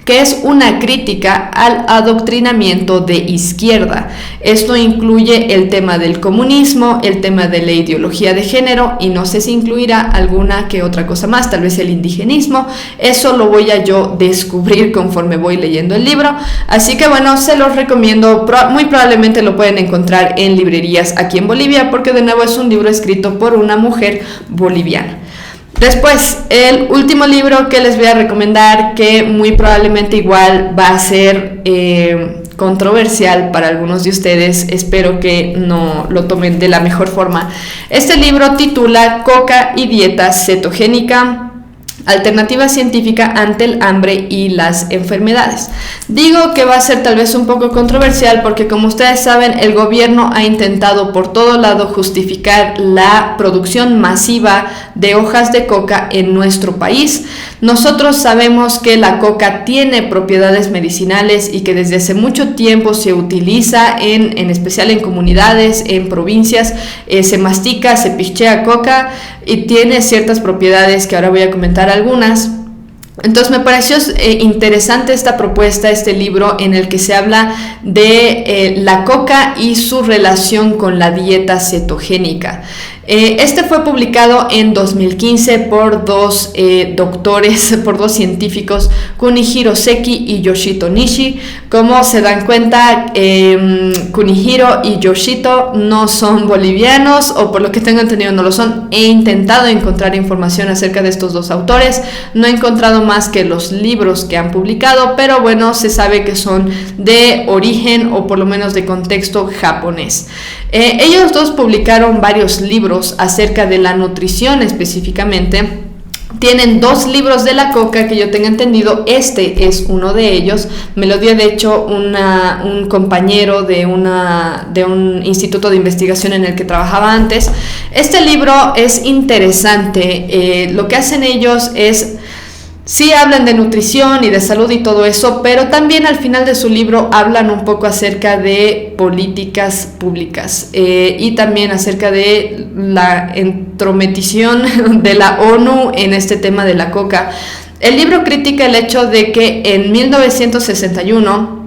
que es una crítica al adoctrinamiento de izquierda. Esto incluye el tema del comunismo, el tema de la ideología de género, y no sé si incluirá alguna que otra cosa más, tal vez el indigenismo. Eso lo voy a yo descubrir conforme voy leyendo el libro. Así que bueno, se los recomiendo. Muy probablemente lo pueden encontrar en librerías aquí en Bolivia, porque de nuevo es un libro escrito por una mujer boliviana. Después, el último libro que les voy a recomendar, que muy probablemente igual va a ser controversial para algunos de ustedes, espero que no lo tomen de la mejor forma. Este libro titula Coca y dieta cetogénica. alternativa científica ante el hambre y las enfermedades. Digo que va a ser tal vez un poco controversial porque, como ustedes saben, el gobierno ha intentado por todo lado justificar la producción masiva de hojas de coca en nuestro país. Nosotros sabemos que la coca tiene propiedades medicinales y que desde hace mucho tiempo se utiliza en especial en comunidades, en provincias, se mastica, se pichea coca y tiene ciertas propiedades que ahora voy a comentar algunas. Entonces me pareció interesante esta propuesta, este libro en el que se habla de la coca y su relación con la dieta cetogénica. Este fue publicado en 2015 por dos doctores, por dos científicos, Kunihiro Seki y Yoshito Nishi. Como se dan cuenta, Kunihiro y Yoshito no son bolivianos, o por lo que tengo entendido no lo son. He intentado encontrar información acerca de estos dos autores, no he encontrado más que los libros que han publicado, pero bueno, se sabe que son de origen o por lo menos de contexto japonés. Ellos dos publicaron varios libros acerca de la nutrición específicamente. Tienen 2 libros de la coca que yo tenga entendido. Este es uno de ellos. Me lo dio de hecho un compañero de un instituto de investigación en el que trabajaba antes. Este libro es interesante. Lo que hacen ellos es... Sí hablan de nutrición y de salud y todo eso, pero también al final de su libro hablan un poco acerca de políticas públicas y también acerca de la entrometición de la ONU en este tema de la coca. El libro critica el hecho de que en 1961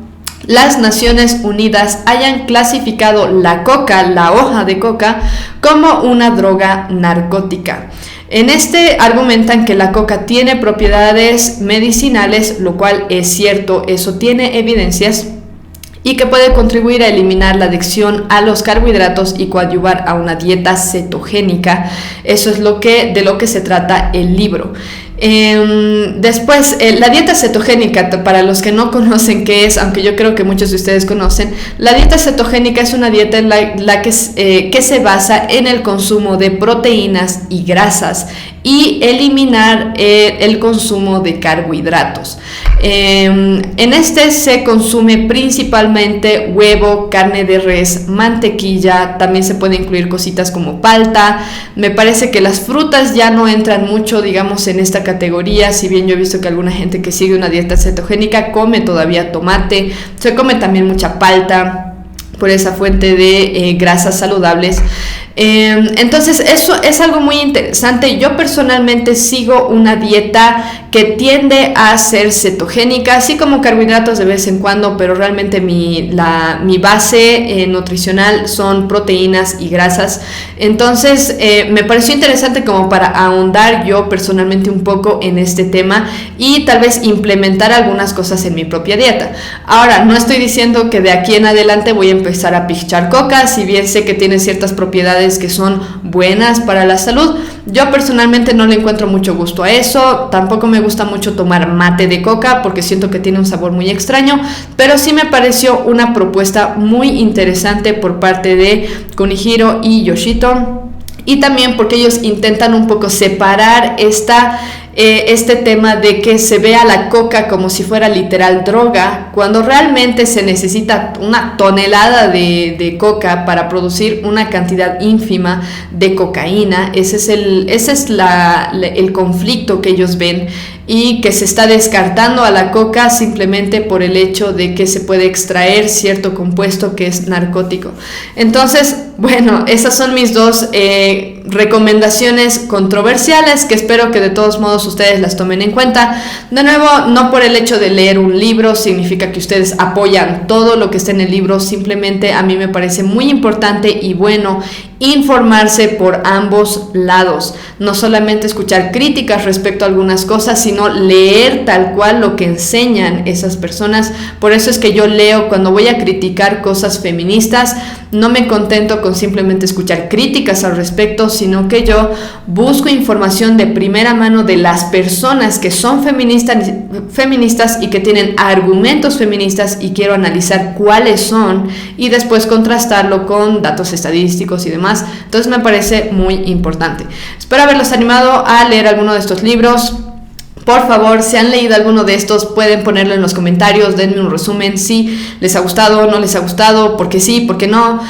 las Naciones Unidas hayan clasificado la coca, la hoja de coca, como una droga narcótica. En este argumentan que la coca tiene propiedades medicinales, lo cual es cierto, eso tiene evidencias, y que puede contribuir a eliminar la adicción a los carbohidratos y coadyuvar a una dieta cetogénica. Eso es de lo que se trata el libro. Después, la dieta cetogénica, para los que no conocen qué es, aunque yo creo que muchos de ustedes conocen, la dieta cetogénica es una dieta en la que se basa en el consumo de proteínas y grasas y eliminar el consumo de carbohidratos. En este se consume principalmente huevo, carne de res, mantequilla, también se puede incluir cositas como palta. Me parece que las frutas ya no entran mucho, digamos, en esta categoría, si bien yo he visto que alguna gente que sigue una dieta cetogénica come todavía tomate, se come también mucha palta por esa fuente de grasas saludables. Entonces eso es algo muy interesante. Yo personalmente sigo una dieta que tiende a ser cetogénica, así como carbohidratos de vez en cuando, pero realmente mi base nutricional son proteínas y grasas. Entonces me pareció interesante como para ahondar yo personalmente un poco en este tema y tal vez implementar algunas cosas en mi propia dieta. Ahora, no estoy diciendo que de aquí en adelante voy a empezar a pichar coca, si bien sé que tiene ciertas propiedades que son buenas para la salud. Yo personalmente no le encuentro mucho gusto a eso. Tampoco me gusta mucho tomar mate de coca porque siento que tiene un sabor muy extraño, pero sí me pareció una propuesta muy interesante por parte de Kunihiro y Yoshito, y también porque ellos intentan un poco separar este tema de que se vea la coca como si fuera literal droga, cuando realmente se necesita una tonelada de coca para producir una cantidad ínfima de cocaína. Ese es el conflicto que ellos ven, y que se está descartando a la coca simplemente por el hecho de que se puede extraer cierto compuesto que es narcótico. Entonces, bueno, esas son mis dos recomendaciones controversiales que espero que de todos modos ustedes las tomen en cuenta. De nuevo, no por el hecho de leer un libro significa que ustedes apoyan todo lo que está en el libro. Simplemente a mí me parece muy importante y bueno informarse por ambos lados, no solamente escuchar críticas respecto a algunas cosas, sino leer tal cual lo que enseñan esas personas. Por eso es que yo leo cuando voy a criticar cosas feministas. No me contento con simplemente escuchar críticas al respecto, sino que yo busco información de primera mano de las personas que son feministas y que tienen argumentos feministas, y quiero analizar cuáles son y después contrastarlo con datos estadísticos y demás. Entonces me parece muy importante. Espero haberlos animado a leer alguno de estos libros. Por favor, si han leído alguno de estos, pueden ponerlo en los comentarios, denme un resumen si les ha gustado, no les ha gustado, por qué sí, por qué no.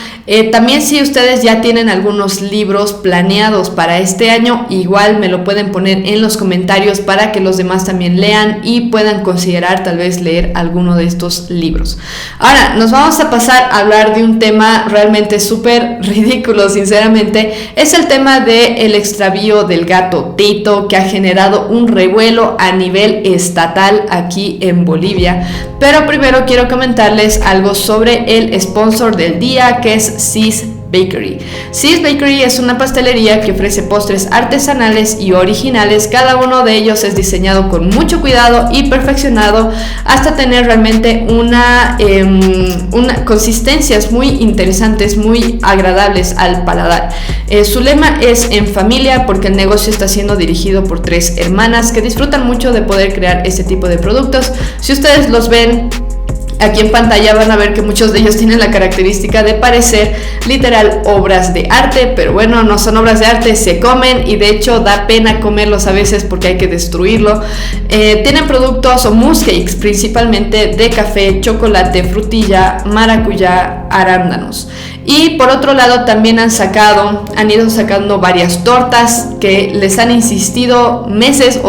También si ustedes ya tienen algunos libros planeados para este año, igual me lo pueden poner en los comentarios para que los demás también lean y puedan considerar tal vez leer alguno de estos libros. Ahora, nos vamos a pasar a hablar de un tema realmente súper ridículo, sinceramente. Es el tema del extravío del gato Tito, que ha generado un revuelo a nivel estatal aquí en Bolivia. Pero primero quiero comentarles algo sobre el sponsor del día, que es Sis Bakery. Sis Bakery es una pastelería que ofrece postres artesanales y originales. Cada uno de ellos es diseñado con mucho cuidado y perfeccionado hasta tener realmente una consistencias muy interesantes, muy agradables al paladar. Su lema es en familia, porque el negocio está siendo dirigido por 3 hermanas que disfrutan mucho de poder crear este tipo de productos. Si ustedes los ven aquí en pantalla, van a ver que muchos de ellos tienen la característica de parecer literal obras de arte, pero bueno, no son obras de arte, se comen y de hecho da pena comerlos a veces porque hay que destruirlo. Tienen productos o mousse cakes principalmente de café, chocolate, frutilla, maracuyá, arándanos. Y por otro lado también han ido sacando varias tortas que les han insistido meses,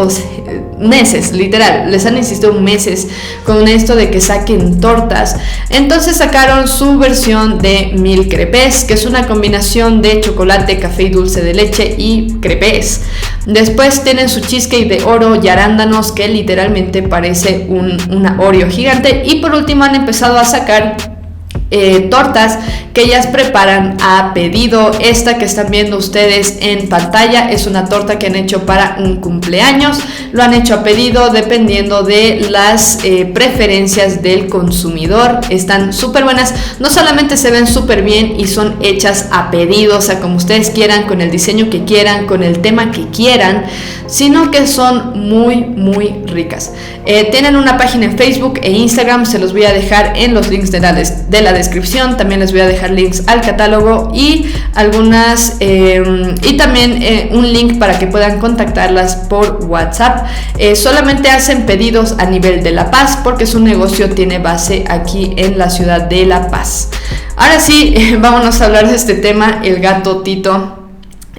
literal, les han insistido meses con esto de que saquen tortas. Entonces sacaron su versión de mil crepes, que es una combinación de chocolate, café y dulce de leche y crepes. Después tienen su cheesecake de oro y arándanos, que literalmente parece una Oreo gigante. Y por último han empezado a sacar tortas que ellas preparan a pedido. Esta que están viendo ustedes en pantalla es una torta que han hecho para un cumpleaños. Lo han hecho a pedido dependiendo de las preferencias del consumidor. Están súper buenas. No solamente se ven súper bien y son hechas a pedido, o sea, como ustedes quieran, con el diseño que quieran, con el tema que quieran, sino que son muy, muy ricas. Tienen una página en Facebook e Instagram. Se los voy a dejar en los links de la descripción. También les voy a dejar links al catálogo y algunas y también un link para que puedan contactarlas por WhatsApp. Solamente hacen pedidos a nivel de La Paz, porque su negocio tiene base aquí en la ciudad de La Paz. Ahora sí, vámonos a hablar de este tema, el gato Tito.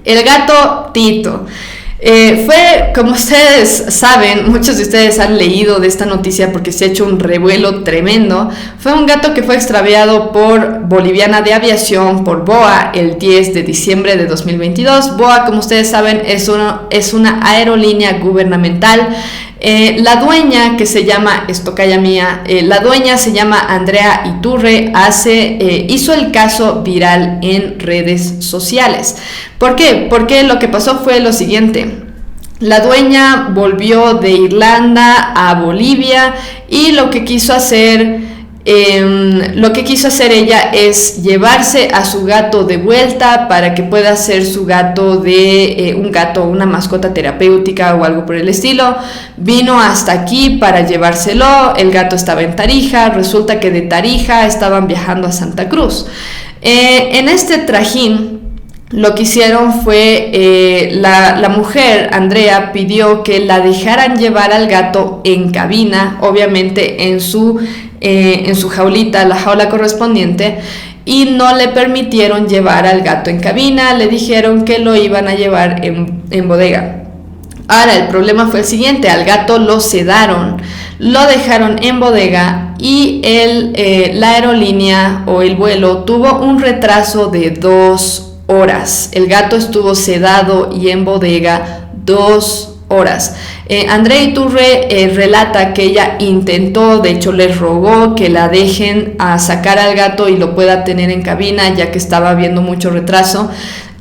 El gato Tito fue, como ustedes saben, muchos de ustedes han leído de esta noticia porque se ha hecho un revuelo tremendo. Fue un gato que fue extraviado por Boliviana de Aviación, por BOA, el 10 de diciembre de 2022. BOA, como ustedes saben, es una aerolínea gubernamental. La dueña, que se llama, esto calla mía, la dueña se llama Andrea Iturre, hizo el caso viral en redes sociales. ¿Por qué? Porque lo que pasó fue lo siguiente. La dueña volvió de Irlanda a Bolivia y lo que quiso hacer ella es llevarse a su gato de vuelta para que pueda ser su gato una mascota terapéutica o algo por el estilo. Vino hasta aquí para llevárselo. El gato estaba en Tarija. Resulta que de Tarija estaban viajando a Santa Cruz. En este trajín, lo que hicieron fue, la mujer, Andrea, pidió que la dejaran llevar al gato en cabina, obviamente en su jaulita, la jaula correspondiente, y no le permitieron llevar al gato en cabina. Le dijeron que lo iban a llevar en bodega. Ahora, el problema fue el siguiente: al gato lo sedaron, lo dejaron en bodega y la aerolínea o el vuelo tuvo un retraso de 2 horas. El gato estuvo sedado y en bodega 2 horas. Andrea Iturre relata que ella intentó, de hecho les rogó que la dejen a sacar al gato y lo pueda tener en cabina, ya que estaba habiendo mucho retraso,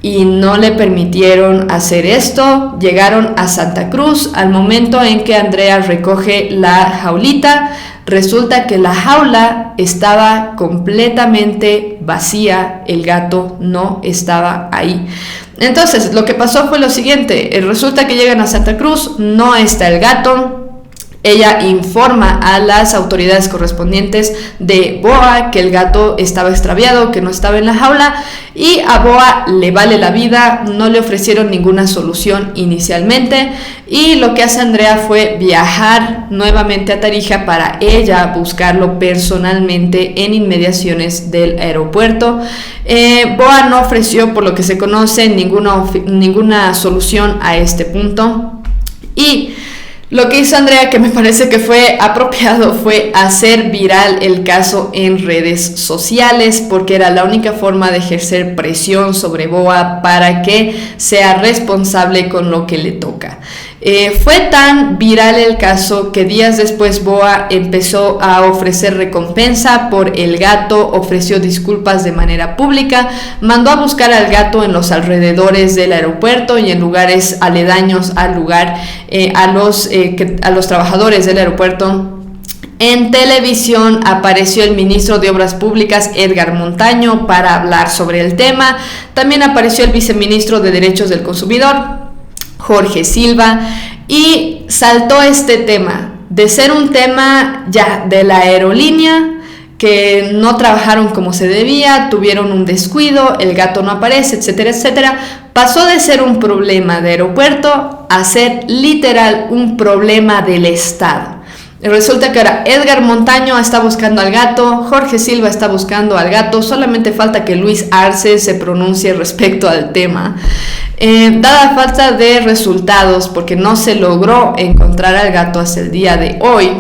y no le permitieron hacer esto. Llegaron a Santa Cruz. Al momento en que Andrea recoge la jaulita, resulta que la jaula estaba completamente vacía, el gato no estaba ahí. Entonces, lo que pasó fue lo siguiente: resulta que llegan a Santa Cruz, no está el gato. Ella informa a las autoridades correspondientes de Boa que el gato estaba extraviado, que no estaba en la jaula, y a Boa le vale la vida, no le ofrecieron ninguna solución inicialmente, y lo que hace Andrea fue viajar nuevamente a Tarija para ella buscarlo personalmente en inmediaciones del aeropuerto. Boa no ofreció, por lo que se conoce, ninguna solución a este punto, y lo que hizo Andrea, que me parece que fue apropiado, fue hacer viral el caso en redes sociales, porque era la única forma de ejercer presión sobre Boa para que sea responsable con lo que le toca. Fue tan viral el caso que días después Boa empezó a ofrecer recompensa por el gato, ofreció disculpas de manera pública, mandó a buscar al gato en los alrededores del aeropuerto y en lugares aledaños al lugar, a los trabajadores del aeropuerto. En televisión apareció el ministro de Obras Públicas, Edgar Montaño, para hablar sobre el tema. También apareció el viceministro de Derechos del Consumidor, Jorge Silva, y saltó este tema de ser un tema ya de la aerolínea, que no trabajaron como se debía, tuvieron un descuido, el gato no aparece, etcétera, etcétera. Pasó de ser un problema de aeropuerto a ser literal un problema del Estado. Resulta que ahora Edgar Montaño está buscando al gato, Jorge Silva está buscando al gato, solamente falta que Luis Arce se pronuncie respecto al tema. Dada falta de resultados, porque no se logró encontrar al gato hasta el día de hoy,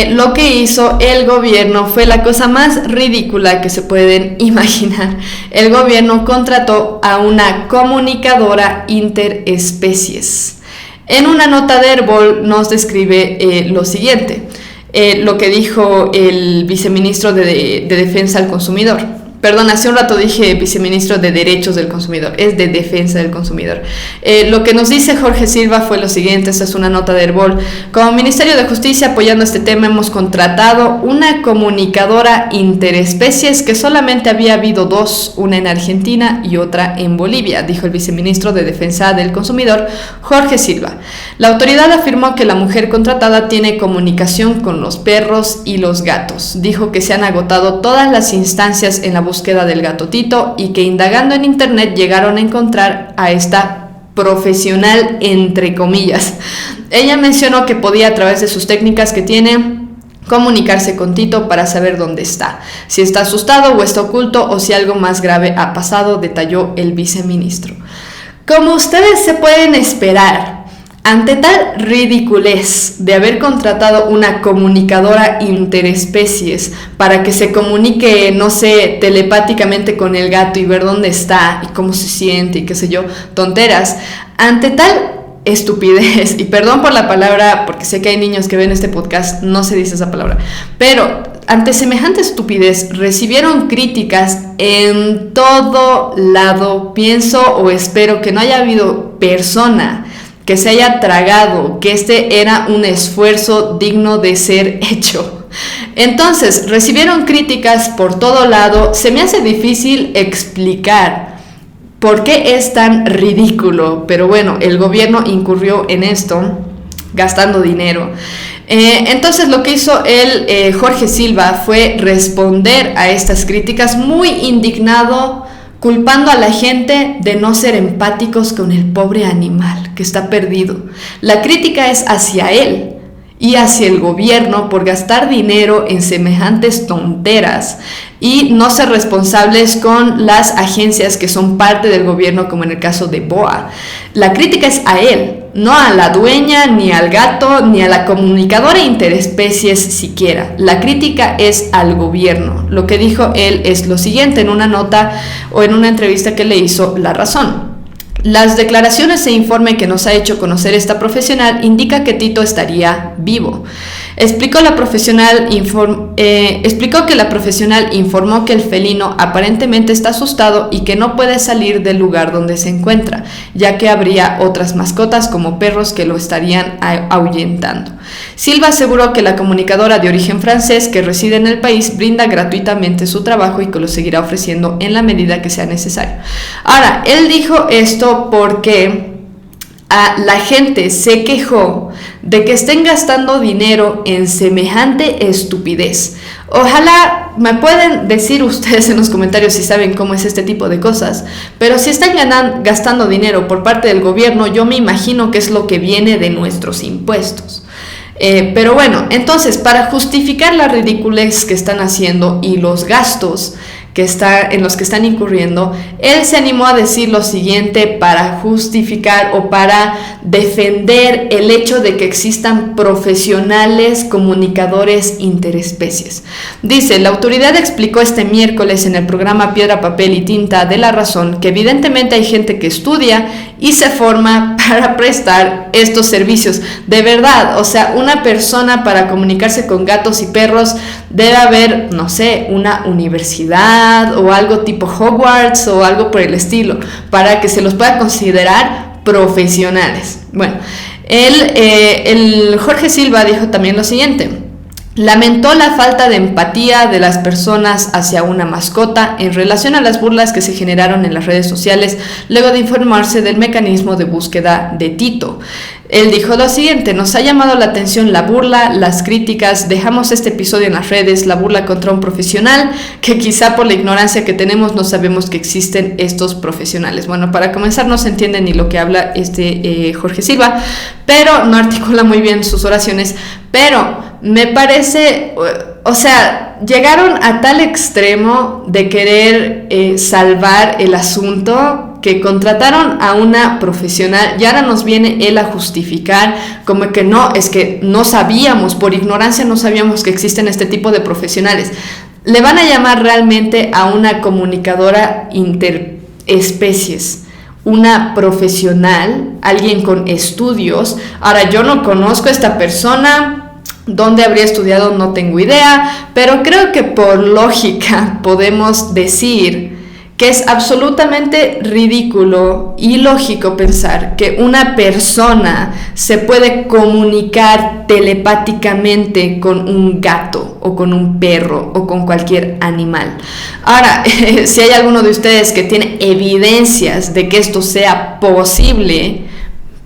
lo que hizo el gobierno fue la cosa más ridícula que se pueden imaginar. El gobierno contrató a una comunicadora interespecies. En una nota de Herbol nos describe lo siguiente, lo que dijo el viceministro de Defensa al Consumidor. Perdón, hace un rato dije viceministro de Derechos del Consumidor, es de Defensa del Consumidor. Lo que nos dice Jorge Silva fue lo siguiente, esta es una nota de Herbol. Como Ministerio de Justicia, apoyando este tema, hemos contratado una comunicadora interespecies, que solamente había habido dos, una en Argentina y otra en Bolivia, dijo el viceministro de Defensa del Consumidor, Jorge Silva. La autoridad afirmó que la mujer contratada tiene comunicación con los perros y los gatos. Dijo que se han agotado todas las instancias en la búsqueda del gato Tito y que indagando en internet llegaron a encontrar a esta profesional entre comillas. Ella mencionó que podía, a través de sus técnicas que tiene, comunicarse con Tito para saber dónde está, si está asustado o está oculto o si algo más grave ha pasado, detalló el viceministro. Como ustedes se pueden esperar, ante tal ridiculez de haber contratado una comunicadora interespecies para que se comunique, no sé, telepáticamente con el gato y ver dónde está y cómo se siente y qué sé yo, tonteras, ante tal estupidez, y perdón por la palabra porque sé que hay niños que ven este podcast, no se dice esa palabra, pero ante semejante estupidez recibieron críticas en todo lado. Pienso o espero que no haya habido persona que se haya tragado que este era un esfuerzo digno de ser hecho. Entonces, recibieron críticas por todo lado. Se me hace difícil explicar por qué es tan ridículo, pero bueno, el gobierno incurrió en esto, gastando dinero. Entonces lo que hizo Jorge Silva fue responder a estas críticas muy indignado, culpando a la gente de no ser empáticos con el pobre animal que está perdido. La crítica es hacia él y hacia el gobierno por gastar dinero en semejantes tonteras y no ser responsables con las agencias que son parte del gobierno, como en el caso de Boa. La crítica es a él, no a la dueña, ni al gato, ni a la comunicadora interespecies siquiera. La crítica es al gobierno. Lo que dijo él es lo siguiente en una nota o en una entrevista que le hizo La Razón. Las declaraciones e informe que nos ha hecho conocer esta profesional indica que Tito estaría vivo. Explicó que la profesional informó que el felino aparentemente está asustado y que no puede salir del lugar donde se encuentra, ya que habría otras mascotas como perros que lo estarían ahuyentando. Silva aseguró que la comunicadora de origen francés que reside en el país brinda gratuitamente su trabajo y que lo seguirá ofreciendo en la medida que sea necesario. Ahora, él dijo esto porque la gente se quejó de que estén gastando dinero en semejante estupidez. Ojalá me pueden decir ustedes en los comentarios si saben cómo es este tipo de cosas, pero si están gastando dinero por parte del gobierno, yo me imagino que es lo que viene de nuestros impuestos. Pero bueno, entonces para justificar la ridiculez que están haciendo y los gastos en los que están incurriendo, él se animó a decir lo siguiente para justificar o para defender el hecho de que existan profesionales comunicadores interespecies. Dice, la autoridad explicó este miércoles en el programa Piedra, Papel y Tinta de La Razón que evidentemente hay gente que estudia y se forma para prestar estos servicios. De verdad, o sea, una persona para comunicarse con gatos y perros debe haber, no sé, una universidad o algo tipo Hogwarts o algo por el estilo, para que se los pueda considerar profesionales. Bueno, el Jorge Silva dijo también lo siguiente. Lamentó la falta de empatía de las personas hacia una mascota en relación a las burlas que se generaron en las redes sociales luego de informarse del mecanismo de búsqueda de Tito. Él dijo lo siguiente: nos ha llamado la atención la burla, las críticas, dejamos este episodio en las redes, la burla contra un profesional, que quizá por la ignorancia que tenemos no sabemos que existen estos profesionales. Bueno, para comenzar no se entiende ni lo que habla Jorge Silva, pero no articula muy bien sus oraciones, pero me parece, o sea, llegaron a tal extremo de querer salvar el asunto que contrataron a una profesional y ahora nos viene él a justificar como que no, es que no sabíamos, por ignorancia no sabíamos que existen este tipo de profesionales. Le van a llamar realmente a una comunicadora interespecies, una profesional, alguien con estudios. Ahora, yo no conozco a esta persona. ¿Dónde habría estudiado? No tengo idea, pero creo que por lógica podemos decir que es absolutamente ridículo y ilógico pensar que una persona se puede comunicar telepáticamente con un gato o con un perro o con cualquier animal. Ahora, si hay alguno de ustedes que tiene evidencias de que esto sea posible,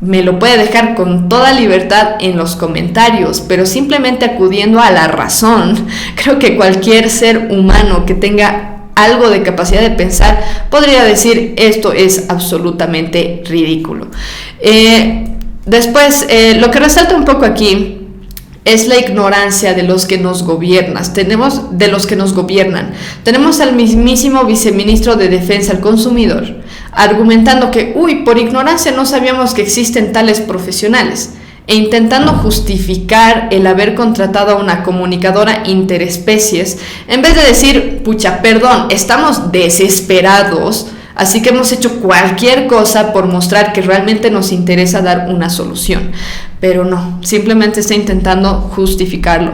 me lo puede dejar con toda libertad en los comentarios, pero simplemente acudiendo a la razón, creo que cualquier ser humano que tenga algo de capacidad de pensar podría decir esto es absolutamente ridículo. Después, lo que resalta un poco aquí es la ignorancia de los que nos gobiernan. Tenemos al mismísimo viceministro de Defensa al Consumidor argumentando que, por ignorancia no sabíamos que existen tales profesionales, e intentando justificar el haber contratado a una comunicadora interespecies, en vez de decir, perdón, estamos desesperados, así que hemos hecho cualquier cosa por mostrar que realmente nos interesa dar una solución. Pero no, simplemente está intentando justificarlo.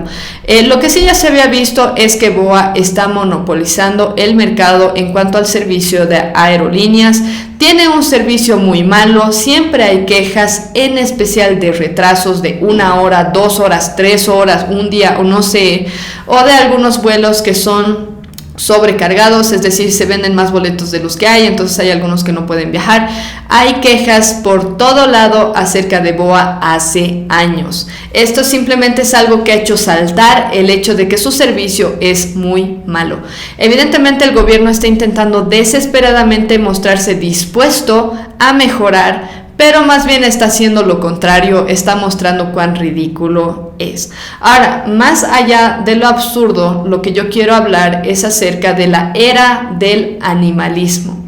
Lo que sí ya se había visto es que BOA está monopolizando el mercado en cuanto al servicio de aerolíneas. Tiene un servicio muy malo, siempre hay quejas, en especial de retrasos de 1 hora, 2 horas, 3 horas, un día o no sé, o de algunos vuelos que son sobrecargados, es decir, se venden más boletos de los que hay, entonces hay algunos que no pueden viajar. Hay quejas por todo lado acerca de BOA hace años. Esto simplemente es algo que ha hecho saltar el hecho de que su servicio es muy malo. Evidentemente el gobierno está intentando desesperadamente mostrarse dispuesto a mejorar, pero más bien está haciendo lo contrario, está mostrando cuán ridículo es. Ahora, más allá de lo absurdo, lo que yo quiero hablar es acerca de la era del animalismo.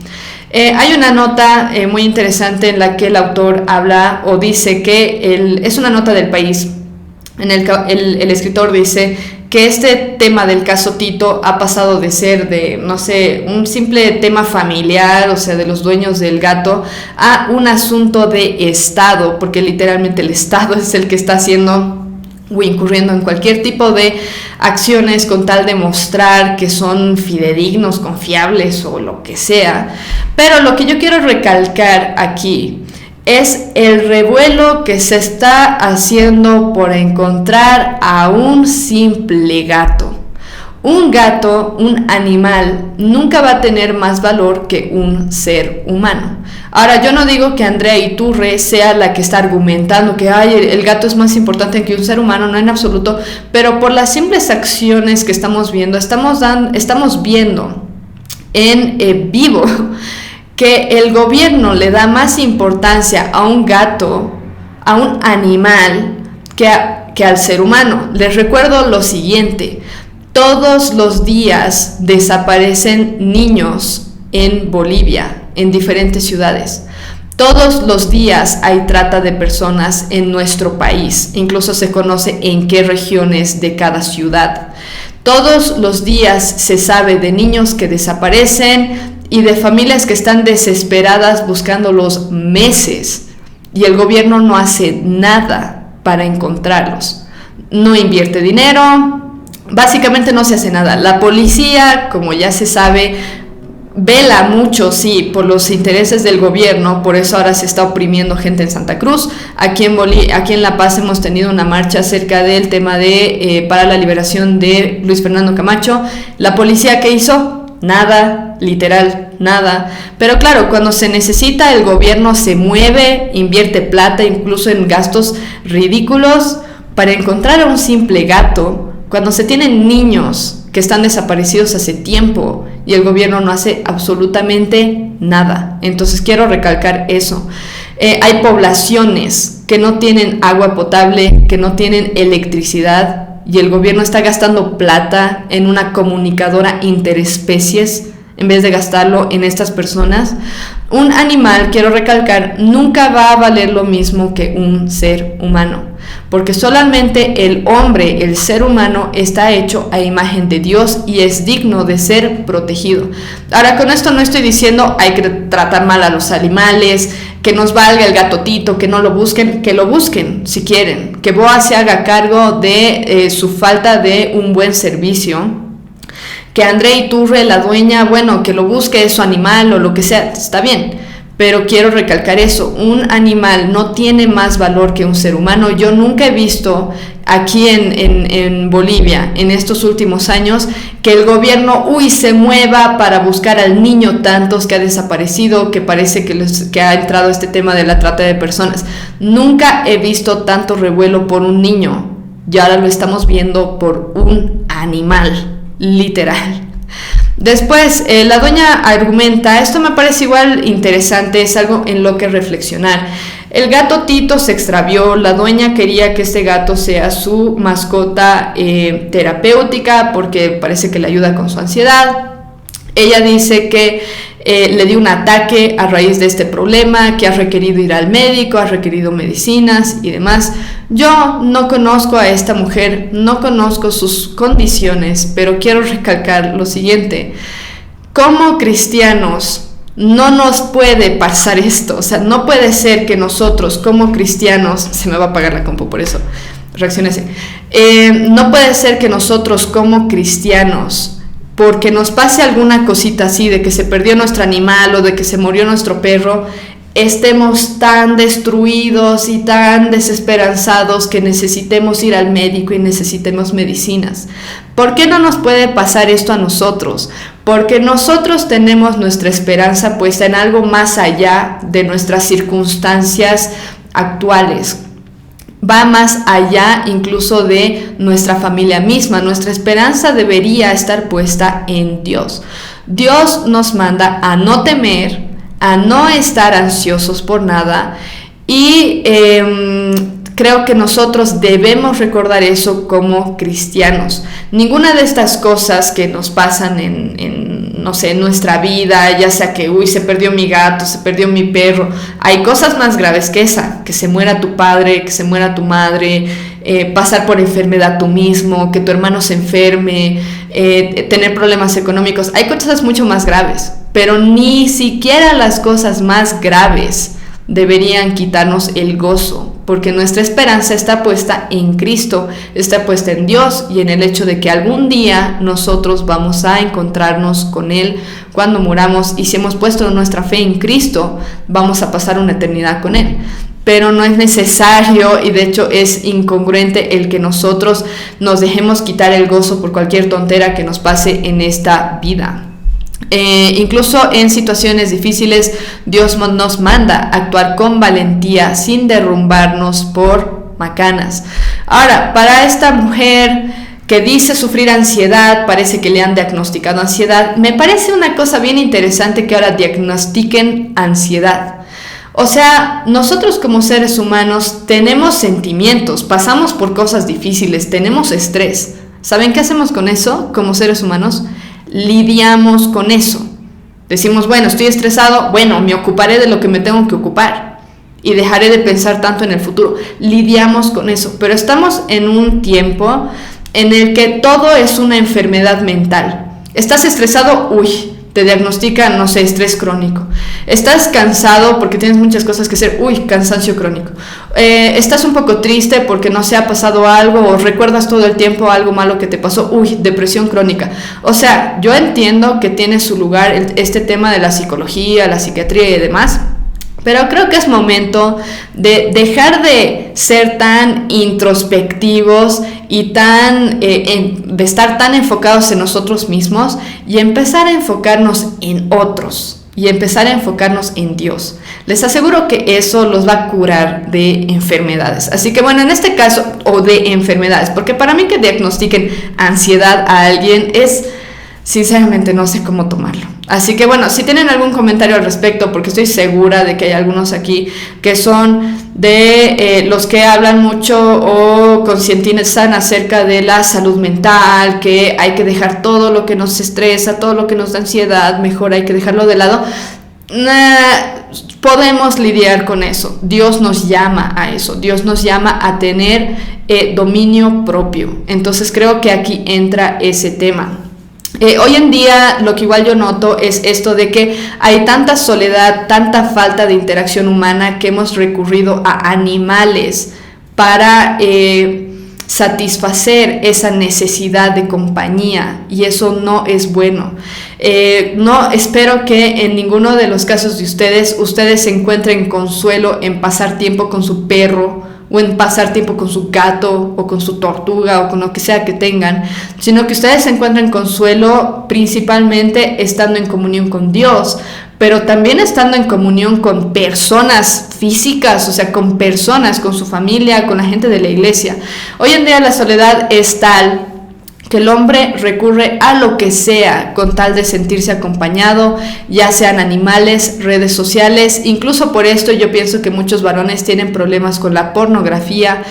Hay una nota muy interesante en la que el autor habla o dice que es una nota del País, en el escritor dice que este tema del caso Tito ha pasado de ser un simple tema familiar, o sea, de los dueños del gato, a un asunto de Estado, porque literalmente el Estado es el que está haciendo o incurriendo en cualquier tipo de acciones con tal de mostrar que son fidedignos, confiables o lo que sea. Pero lo que yo quiero recalcar aquí es el revuelo que se está haciendo por encontrar a un simple gato. Un gato, un animal, nunca va a tener más valor que un ser humano. Ahora, yo no digo que Andrea Iturre sea la que está argumentando que el gato es más importante que un ser humano, no en absoluto, pero por las simples acciones que estamos viendo, estamos viendo en vivo que el gobierno le da más importancia a un gato, a un animal, que al ser humano. Les recuerdo lo siguiente: todos los días desaparecen niños en Bolivia, en diferentes ciudades. Todos los días hay trata de personas en nuestro país, incluso se conoce en qué regiones de cada ciudad. Todos los días se sabe de niños que desaparecen y de familias que están desesperadas buscándolos meses, y el gobierno no hace nada para encontrarlos. No invierte dinero, básicamente no se hace nada. La policía, como ya se sabe, vela mucho, sí, por los intereses del gobierno, por eso ahora se está oprimiendo gente en Santa Cruz. Aquí en La Paz hemos tenido una marcha acerca del tema de para la liberación de Luis Fernando Camacho. ¿La policía qué hizo? Nada, literal, nada. Pero claro, cuando se necesita, el gobierno se mueve, invierte plata, incluso en gastos ridículos, para encontrar a un simple gato, cuando se tienen niños que están desaparecidos hace tiempo y el gobierno no hace absolutamente nada. Entonces quiero recalcar eso. Hay poblaciones que no tienen agua potable, que no tienen electricidad, y el gobierno está gastando plata en una comunicadora interespecies en vez de gastarlo en estas personas. Un animal, quiero recalcar, nunca va a valer lo mismo que un ser humano, porque solamente el hombre, el ser humano, está hecho a imagen de Dios y es digno de ser protegido. Ahora, con esto no estoy diciendo hay que tratar mal a los animales, que nos valga el gatotito, que no lo busquen, que lo busquen si quieren, que BOA se haga cargo de su falta de un buen servicio, que Andrea Iturre, la dueña, bueno, que lo busque, es su animal o lo que sea, está bien. Pero quiero recalcar eso, un animal no tiene más valor que un ser humano. Yo nunca he visto aquí en Bolivia, en estos últimos años, que el gobierno se mueva para buscar al niño tantos que ha desaparecido, que parece que ha entrado este tema de la trata de personas. Nunca he visto tanto revuelo por un niño, y ahora lo estamos viendo por un animal, literal. Después, la doña argumenta, esto me parece igual interesante, es algo en lo que reflexionar. El gato Tito se extravió, la dueña quería que este gato sea su mascota terapéutica porque parece que le ayuda con su ansiedad. Ella dice que le dio un ataque a raíz de este problema, que ha requerido ir al médico, ha requerido medicinas y demás. Yo no conozco a esta mujer, no conozco sus condiciones, pero quiero recalcar lo siguiente: como cristianos no nos puede pasar esto. O sea, no puede ser que nosotros como cristianos, se me va a apagar la compu por eso, reaccionese, no puede ser que nosotros como cristianos, porque nos pase alguna cosita así, de que se perdió nuestro animal o de que se murió nuestro perro, estemos tan destruidos y tan desesperanzados que necesitemos ir al médico y necesitemos medicinas. ¿Por qué no nos puede pasar esto a nosotros? Porque nosotros tenemos nuestra esperanza puesta en algo más allá de nuestras circunstancias actuales. Va más allá incluso de nuestra familia misma. Nuestra esperanza debería estar puesta en Dios. Dios nos manda a no temer, a no estar ansiosos por nada, y creo que nosotros debemos recordar eso como cristianos. Ninguna de estas cosas que nos pasan no sé, en nuestra vida, ya sea que se perdió mi gato, se perdió mi perro, hay cosas más graves que esa, que se muera tu padre, que se muera tu madre, pasar por enfermedad tú mismo, que tu hermano se enferme, tener problemas económicos. Hay cosas mucho más graves, pero ni siquiera las cosas más graves deberían quitarnos el gozo, porque nuestra esperanza está puesta en Cristo, está puesta en Dios y en el hecho de que algún día nosotros vamos a encontrarnos con Él cuando muramos, y si hemos puesto nuestra fe en Cristo, vamos a pasar una eternidad con Él. Pero no es necesario, y de hecho es incongruente el que nosotros nos dejemos quitar el gozo por cualquier tontera que nos pase en esta vida. Incluso en situaciones difíciles, Dios nos manda a actuar con valentía, sin derrumbarnos por macanas. Ahora, para esta mujer que dice sufrir ansiedad, parece que le han diagnosticado ansiedad, me parece una cosa bien interesante que ahora diagnostiquen ansiedad. O sea, nosotros como seres humanos tenemos sentimientos, pasamos por cosas difíciles, tenemos estrés. ¿Saben qué hacemos con eso como seres humanos? Lidiamos con eso. Decimos, bueno, estoy estresado, bueno, me ocuparé de lo que me tengo que ocupar y dejaré de pensar tanto en el futuro. Lidiamos con eso, pero estamos en un tiempo en el que todo es una enfermedad mental. ¿Estás estresado? Uy, te diagnostican, no sé, estrés crónico. Estás cansado porque tienes muchas cosas que hacer, uy, cansancio crónico. Estás un poco triste porque no se ha pasado algo o recuerdas todo el tiempo algo malo que te pasó, uy, depresión crónica. O sea, yo entiendo que tiene su lugar este tema de la psicología, la psiquiatría y demás, pero creo que es momento de dejar de ser tan introspectivos y de estar tan enfocados en nosotros mismos y empezar a enfocarnos en otros y empezar a enfocarnos en Dios. Les aseguro que eso los va a curar de enfermedades. Así que bueno, en este caso, o de enfermedades, porque para mí que diagnostiquen ansiedad a alguien es... sinceramente no sé cómo tomarlo. Así que bueno, si tienen algún comentario al respecto, porque estoy segura de que hay algunos aquí que son de los que hablan mucho o concientizan acerca de la salud mental, que hay que dejar todo lo que nos estresa, todo lo que nos da ansiedad, mejor hay que dejarlo de lado. Podemos lidiar con eso. Dios nos llama a eso. Dios nos llama a tener dominio propio. Entonces creo que aquí entra ese tema. Hoy en día lo que igual yo noto es esto de que hay tanta soledad, tanta falta de interacción humana que hemos recurrido a animales para satisfacer esa necesidad de compañía, y eso no es bueno. No espero que en ninguno de los casos de ustedes se encuentren consuelo en pasar tiempo con su perro o en pasar tiempo con su gato o con su tortuga o con lo que sea que tengan, sino que ustedes se encuentren consuelo principalmente estando en comunión con Dios, pero también estando en comunión con personas físicas, o sea, con personas, con su familia, con la gente de la iglesia. Hoy en día la soledad es tal que el hombre recurre a lo que sea con tal de sentirse acompañado, ya sean animales, redes sociales. Incluso por esto yo pienso que muchos varones tienen problemas con la pornografía.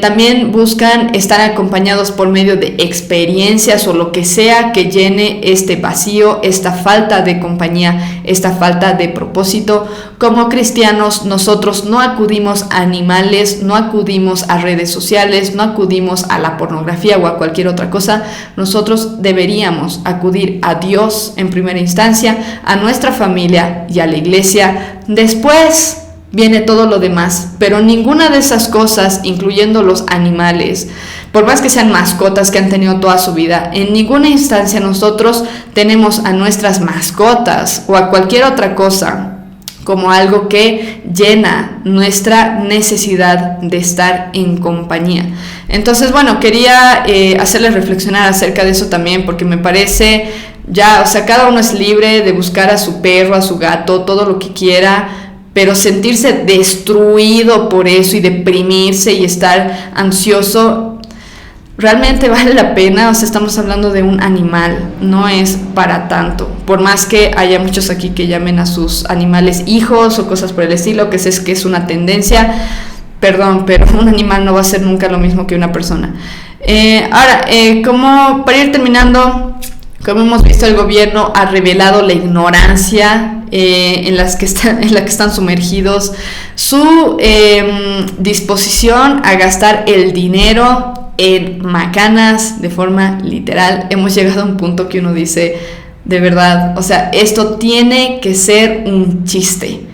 También buscan estar acompañados por medio de experiencias o lo que sea que llene este vacío, esta falta de compañía, esta falta de propósito. Como cristianos, nosotros no acudimos a animales, no acudimos a redes sociales, no acudimos a la pornografía o a cualquier otra cosa. Nosotros deberíamos acudir a Dios en primera instancia, a nuestra familia y a la iglesia. Después viene todo lo demás, pero ninguna de esas cosas, incluyendo los animales, por más que sean mascotas que han tenido toda su vida, en ninguna instancia nosotros tenemos a nuestras mascotas o a cualquier otra cosa como algo que llena nuestra necesidad de estar en compañía. Entonces, bueno, quería hacerles reflexionar acerca de eso también, porque me parece ya, o sea, cada uno es libre de buscar a su perro, a su gato, todo lo que quiera, pero sentirse destruido por eso y deprimirse y estar ansioso, ¿realmente vale la pena? O sea, estamos hablando de un animal, no es para tanto. Por más que haya muchos aquí que llamen a sus animales hijos o cosas por el estilo, que es que es una tendencia, perdón, pero un animal no va a ser nunca lo mismo que una persona. Ahora, como para ir terminando, como hemos visto, el gobierno ha revelado la ignorancia en la que están sumergidos, su disposición a gastar el dinero en macanas de forma literal. Hemos llegado a un punto que uno dice, de verdad, o sea, esto tiene que ser un chiste.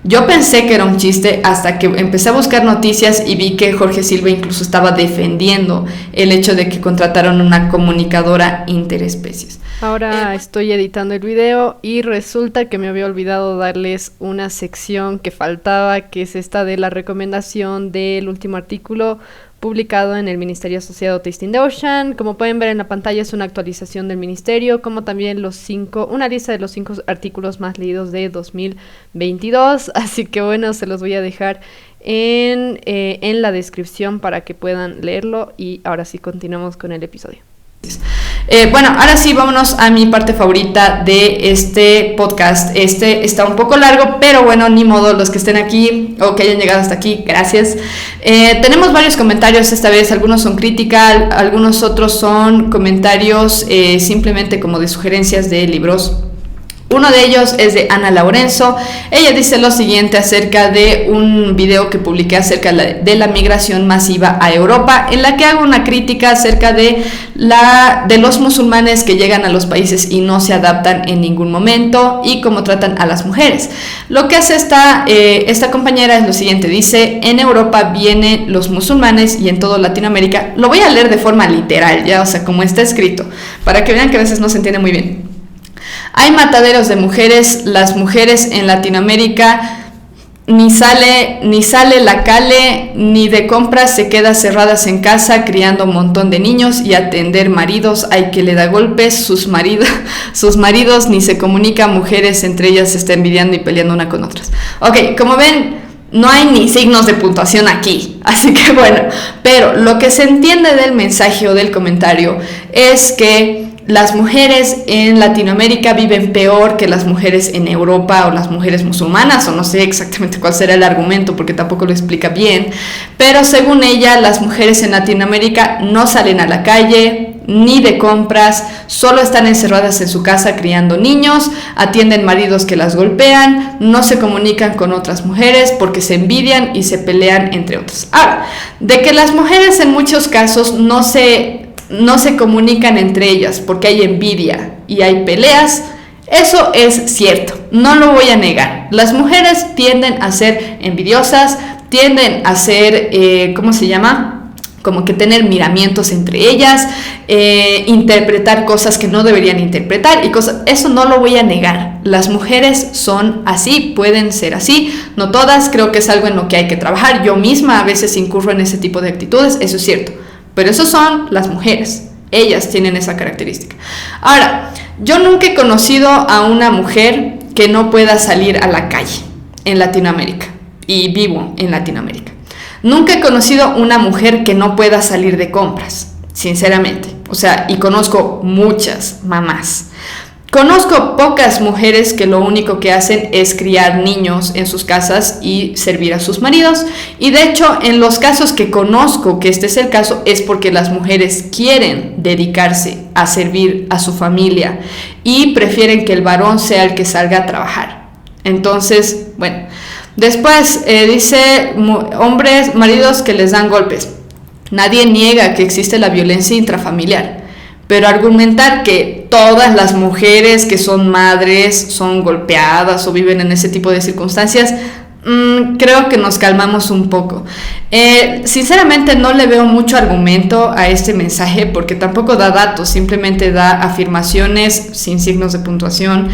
Yo pensé que era un chiste hasta que empecé a buscar noticias y vi que Jorge Silva incluso estaba defendiendo el hecho de que contrataron una comunicadora interespecies. Ahora estoy editando el video y resulta que me había olvidado darles una sección que faltaba, que es esta de la recomendación del último artículo publicado en el Ministerio Asociado Tasting the Ocean. Como pueden ver en la pantalla, es una actualización del ministerio, como también una lista de los 5 artículos más leídos de 2022. Así que bueno, se los voy a dejar en la descripción para que puedan leerlo. Y ahora sí, continuamos con el episodio. Bueno, ahora sí, vámonos a mi parte favorita de este podcast. Este está un poco largo, pero bueno, ni modo, los que estén aquí o que hayan llegado hasta aquí, gracias. Tenemos varios comentarios esta vez, algunos son crítica, algunos otros son comentarios simplemente como de sugerencias de libros. Uno de ellos es de Ana Laurenzo. Ella dice lo siguiente acerca de un video que publiqué acerca de la migración masiva a Europa, en la que hago una crítica acerca de los musulmanes que llegan a los países y no se adaptan en ningún momento y cómo tratan a las mujeres. Lo que hace esta compañera es lo siguiente, dice: en Europa vienen los musulmanes y en toda Latinoamérica. Lo voy a leer de forma literal, ya, o sea, como está escrito, para que vean que a veces no se entiende muy bien. Hay mataderos de mujeres, las mujeres en Latinoamérica ni sale la calle, ni de compras, se queda cerradas en casa criando un montón de niños y atender maridos, hay que le da golpes, sus maridos ni se comunican, mujeres entre ellas se está envidiando y peleando una con otras. Ok, como ven, no hay ni signos de puntuación aquí, así que bueno, pero lo que se entiende del mensaje o del comentario es que las mujeres en Latinoamérica viven peor que las mujeres en Europa o las mujeres musulmanas, o no sé exactamente cuál será el argumento porque tampoco lo explica bien, pero según ella, las mujeres en Latinoamérica no salen a la calle ni de compras, solo están encerradas en su casa criando niños, atienden maridos que las golpean, no se comunican con otras mujeres porque se envidian y se pelean, entre otras. Ahora, de que las mujeres en muchos casos no se comunican entre ellas porque hay envidia y hay peleas, eso es cierto, no lo voy a negar. Las mujeres tienden a ser envidiosas, tienden a ser, como que tener miramientos entre ellas, interpretar cosas que no deberían interpretar y cosas, eso no lo voy a negar. Las mujeres son así, pueden ser así, no todas, creo que es algo en lo que hay que trabajar. Yo misma a veces incurro en ese tipo de actitudes, eso es cierto. Pero eso son las mujeres, ellas tienen esa característica. Ahora, yo nunca he conocido a una mujer que no pueda salir a la calle en Latinoamérica, y vivo en Latinoamérica. Nunca he conocido una mujer que no pueda salir de compras, sinceramente. O sea, y conozco muchas mamás. Conozco pocas mujeres que lo único que hacen es criar niños en sus casas y servir a sus maridos. Y de hecho, en los casos que conozco que este es el caso, es porque las mujeres quieren dedicarse a servir a su familia y prefieren que el varón sea el que salga a trabajar. Entonces, bueno, después dice hombres, maridos que les dan golpes. Nadie niega que existe la violencia intrafamiliar. Pero argumentar que todas las mujeres que son madres son golpeadas o viven en ese tipo de circunstancias, creo que nos calmamos un poco. Sinceramente no le veo mucho argumento a este mensaje porque tampoco da datos, simplemente da afirmaciones sin signos de puntuación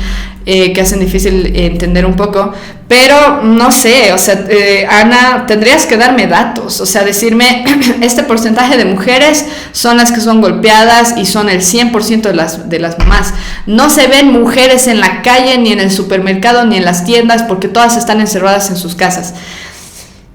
que hacen difícil entender un poco. Pero no sé, o sea, Ana, tendrías que darme datos, o sea, decirme este porcentaje de mujeres son las que son golpeadas y son el 100% de las mamás. No se ven mujeres en la calle, ni en el supermercado, ni en las tiendas, porque todas están encerradas en sus casas.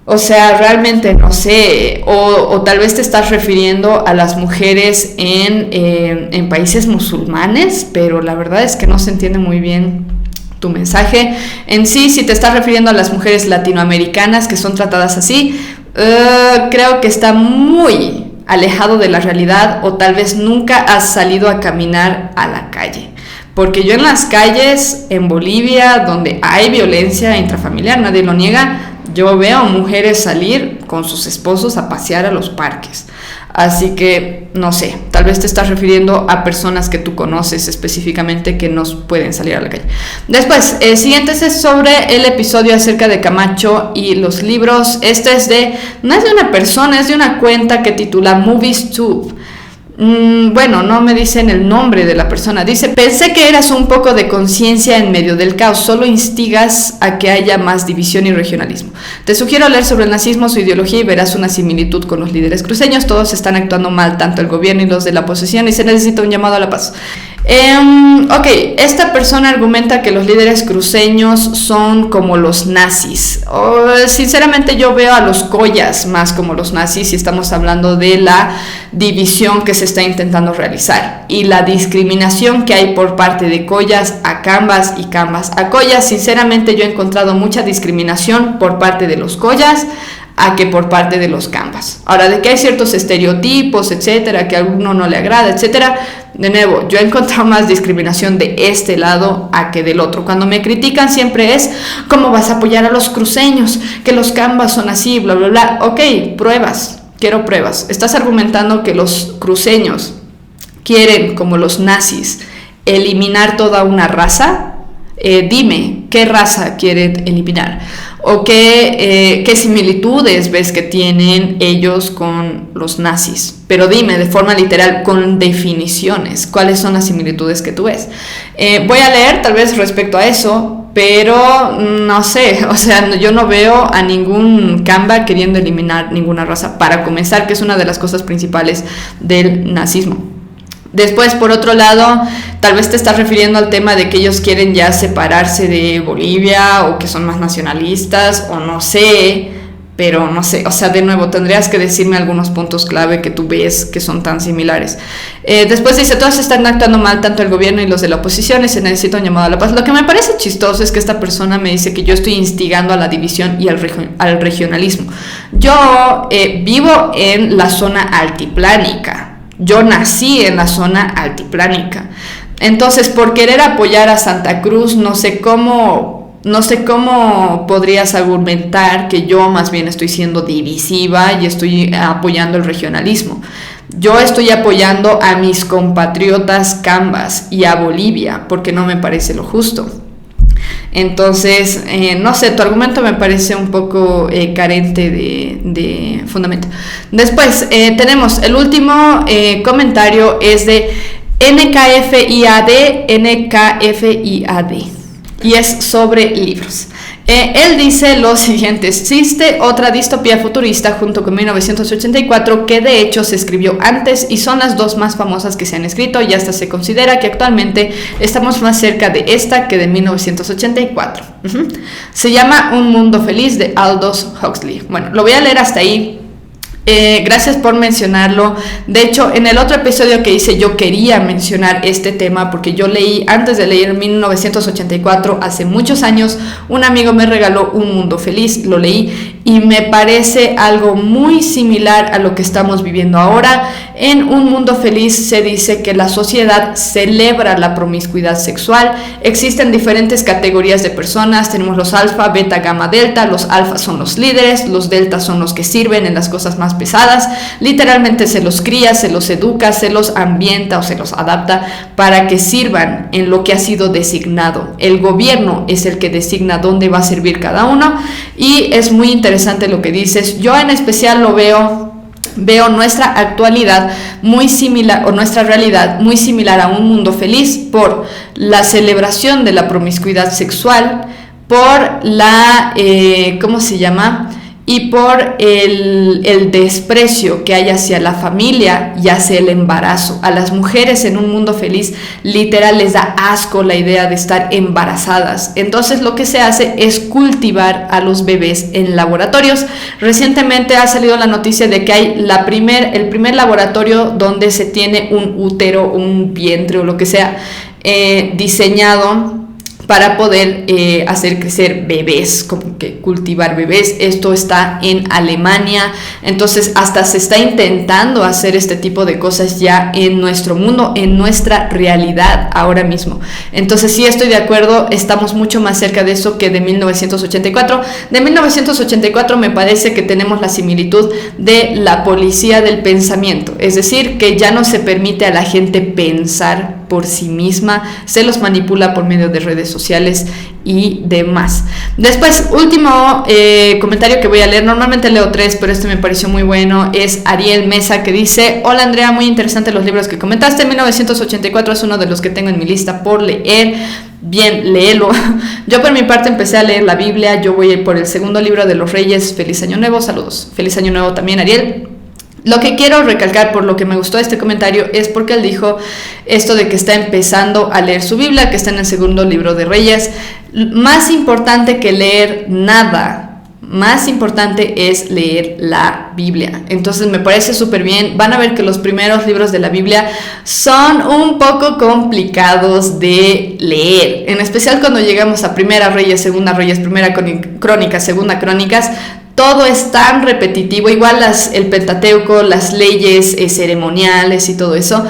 O sea, realmente no sé, o tal vez te estás refiriendo a las mujeres en países musulmanes, pero la verdad es que no se entiende muy bien tu mensaje. En sí, si te estás refiriendo a las mujeres latinoamericanas que son tratadas así, creo que está muy alejado de la realidad, o tal vez nunca has salido a caminar a la calle. Porque yo en las calles en Bolivia, donde hay violencia intrafamiliar, nadie lo niega, yo veo mujeres salir con sus esposos a pasear a los parques. Así que, no sé, tal vez te estás refiriendo a personas que tú conoces específicamente que no pueden salir a la calle. Después, el siguiente es sobre el episodio acerca de Camacho y los libros. Este no es de una persona, es de una cuenta que titula MoviesTube. Bueno, no me dicen el nombre de la persona. Dice: pensé que eras un poco de conciencia en medio del caos, solo instigas a que haya más división y regionalismo. Te sugiero leer sobre el nazismo, su ideología, y verás una similitud con los líderes cruceños. Todos están actuando mal, tanto el gobierno y los de la oposición, y se necesita un llamado a la paz. Ok, esta persona argumenta que los líderes cruceños son como los nazis. Sinceramente yo veo a los collas más como los nazis, y estamos hablando de la división que se está intentando realizar y la discriminación que hay por parte de collas a cambas y cambas a collas. Sinceramente yo he encontrado mucha discriminación por parte de los collas a que por parte de los cambas. Ahora, de que hay ciertos estereotipos, etcétera, que a alguno no le agrada, etcétera, de nuevo, yo he encontrado más discriminación de este lado a que del otro. Cuando me critican siempre es: ¿cómo vas a apoyar a los cruceños? Que los cambas son así, bla, bla, bla. Ok, pruebas, quiero pruebas. Estás argumentando que los cruceños quieren, como los nazis, eliminar toda una raza. Dime, ¿qué raza quieren eliminar? ¿O qué similitudes ves que tienen ellos con los nazis? Pero dime de forma literal, con definiciones, ¿cuáles son las similitudes que tú ves? Voy a leer tal vez respecto a eso, pero no sé, o sea, yo no veo a ningún camba queriendo eliminar ninguna raza, para comenzar, que es una de las cosas principales del nazismo. Después, por otro lado, tal vez te estás refiriendo al tema de que ellos quieren ya separarse de Bolivia, o que son más nacionalistas, o no sé, pero no sé, o sea, de nuevo, tendrías que decirme algunos puntos clave que tú ves que son tan similares. Después dice: todos están actuando mal, tanto el gobierno y los de la oposición, y se necesita un llamado a la paz. Lo que me parece chistoso es que esta persona me dice que yo estoy instigando a la división y al regionalismo. Yo vivo en la zona altiplánica. Yo nací en la zona altiplánica. Entonces, por querer apoyar a Santa Cruz, no sé cómo podrías argumentar que yo más bien estoy siendo divisiva y estoy apoyando el regionalismo. Yo estoy apoyando a mis compatriotas cambas y a Bolivia, porque no me parece lo justo. Entonces, no sé, tu argumento me parece un poco carente de fundamento. Después tenemos el último comentario, es de NKFIAD, y es sobre libros. Él dice lo siguiente: existe otra distopía futurista junto con 1984 que de hecho se escribió antes, y son las dos más famosas que se han escrito, y hasta se considera que actualmente estamos más cerca de esta que de 1984. Se llama Un Mundo Feliz, de Aldous Huxley. Bueno, lo voy a leer hasta ahí. Gracias por mencionarlo. De hecho, en el otro episodio que hice yo quería mencionar este tema, porque yo leí, antes de leer en 1984, hace muchos años, un amigo me regaló Un Mundo Feliz, lo leí y me parece algo muy similar a lo que estamos viviendo ahora. En Un Mundo Feliz se dice que la sociedad celebra la promiscuidad sexual. Existen diferentes categorías de personas. Tenemos los alfa, beta, gamma, delta. Los alfa son los líderes, los delta son los que sirven en las cosas más pesadas. Literalmente se los cría, se los educa, se los ambienta o se los adapta para que sirvan en lo que ha sido designado. El gobierno es el que designa dónde va a servir cada uno, y es muy interesante lo que dices. Yo en especial lo veo nuestra actualidad muy similar, o nuestra realidad muy similar a Un Mundo Feliz, por la celebración de la promiscuidad sexual, por la, ¿cómo se llama? Y por el desprecio que hay hacia la familia y hacia el embarazo. A las mujeres en Un Mundo Feliz literal les da asco la idea de estar embarazadas. Entonces lo que se hace es cultivar a los bebés en laboratorios. Recientemente ha salido la noticia de que hay el primer laboratorio donde se tiene un útero, un vientre o lo que sea diseñado para poder hacer crecer bebés, como que cultivar bebés. Esto está en Alemania, entonces hasta se está intentando hacer este tipo de cosas ya en nuestro mundo, en nuestra realidad ahora mismo. Entonces sí estoy de acuerdo, estamos mucho más cerca de eso que de 1984. De 1984 me parece que tenemos la similitud de la policía del pensamiento, es decir, que ya no se permite a la gente pensar por sí misma, se los manipula por medio de redes sociales y demás. Después, último comentario que voy a leer, normalmente leo 3, pero este me pareció muy bueno, es Ariel Mesa, que dice: hola Andrea, muy interesante los libros que comentaste. 1984 es uno de los que tengo en mi lista por leer. Bien, léelo. Yo por mi parte empecé a leer la Biblia, yo voy por el segundo libro de los Reyes. Feliz Año Nuevo, saludos. Feliz Año Nuevo también, Ariel. Lo que quiero recalcar, por lo que me gustó este comentario, es porque él dijo esto de que está empezando a leer su Biblia, que está en el segundo libro de Reyes. Más importante que leer nada, más importante es leer la Biblia. Entonces me parece súper bien. Van a ver que los primeros libros de la Biblia son un poco complicados de leer, en especial cuando llegamos a Primera Reyes, Segunda Reyes, Primera Crónicas, Segunda Crónicas. Todo es tan repetitivo, igual el Pentateuco, las leyes ceremoniales y todo eso.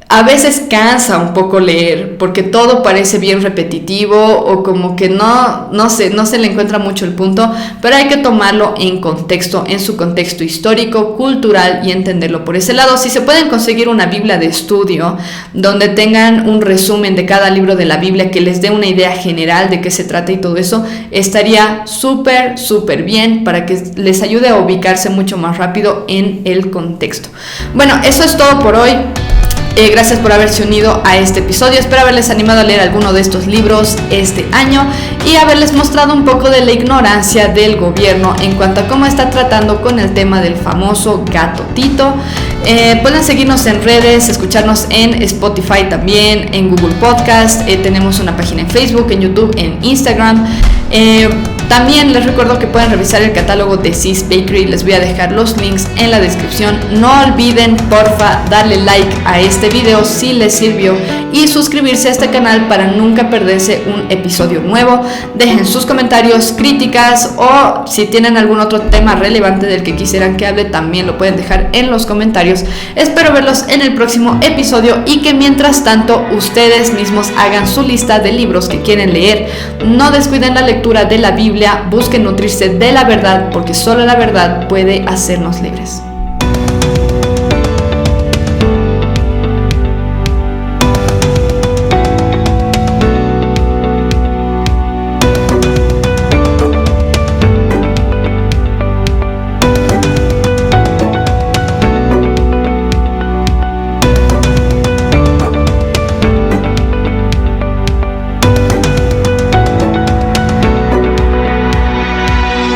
A veces cansa un poco leer porque todo parece bien repetitivo o como que no se le encuentra mucho el punto, pero hay que tomarlo en contexto, en su contexto histórico, cultural, y entenderlo por ese lado. Si se pueden conseguir una Biblia de estudio donde tengan un resumen de cada libro de la Biblia que les dé una idea general de qué se trata y todo eso, estaría súper bien para que les ayude a ubicarse mucho más rápido en el contexto. Bueno, eso es todo por hoy. Gracias por haberse unido a este episodio. Espero haberles animado a leer alguno de estos libros este año y haberles mostrado un poco de la ignorancia del gobierno en cuanto a cómo está tratando con el tema del famoso gato Tito. Pueden seguirnos en redes, escucharnos en Spotify también, en Google Podcast. Tenemos una página en Facebook, en YouTube, en Instagram. También les recuerdo que pueden revisar el catálogo de Sis Bakery. Les voy a dejar los links en la descripción. No olviden, porfa, darle like a este video si les sirvió y suscribirse a este canal para nunca perderse un episodio nuevo. Dejen sus comentarios, críticas o si tienen algún otro tema relevante del que quisieran que hable, también lo pueden dejar en los comentarios. Espero verlos en el próximo episodio y que mientras tanto ustedes mismos hagan su lista de libros que quieren leer. No descuiden la lectura de la Biblia, busquen nutrirse de la verdad porque solo la verdad puede hacernos libres.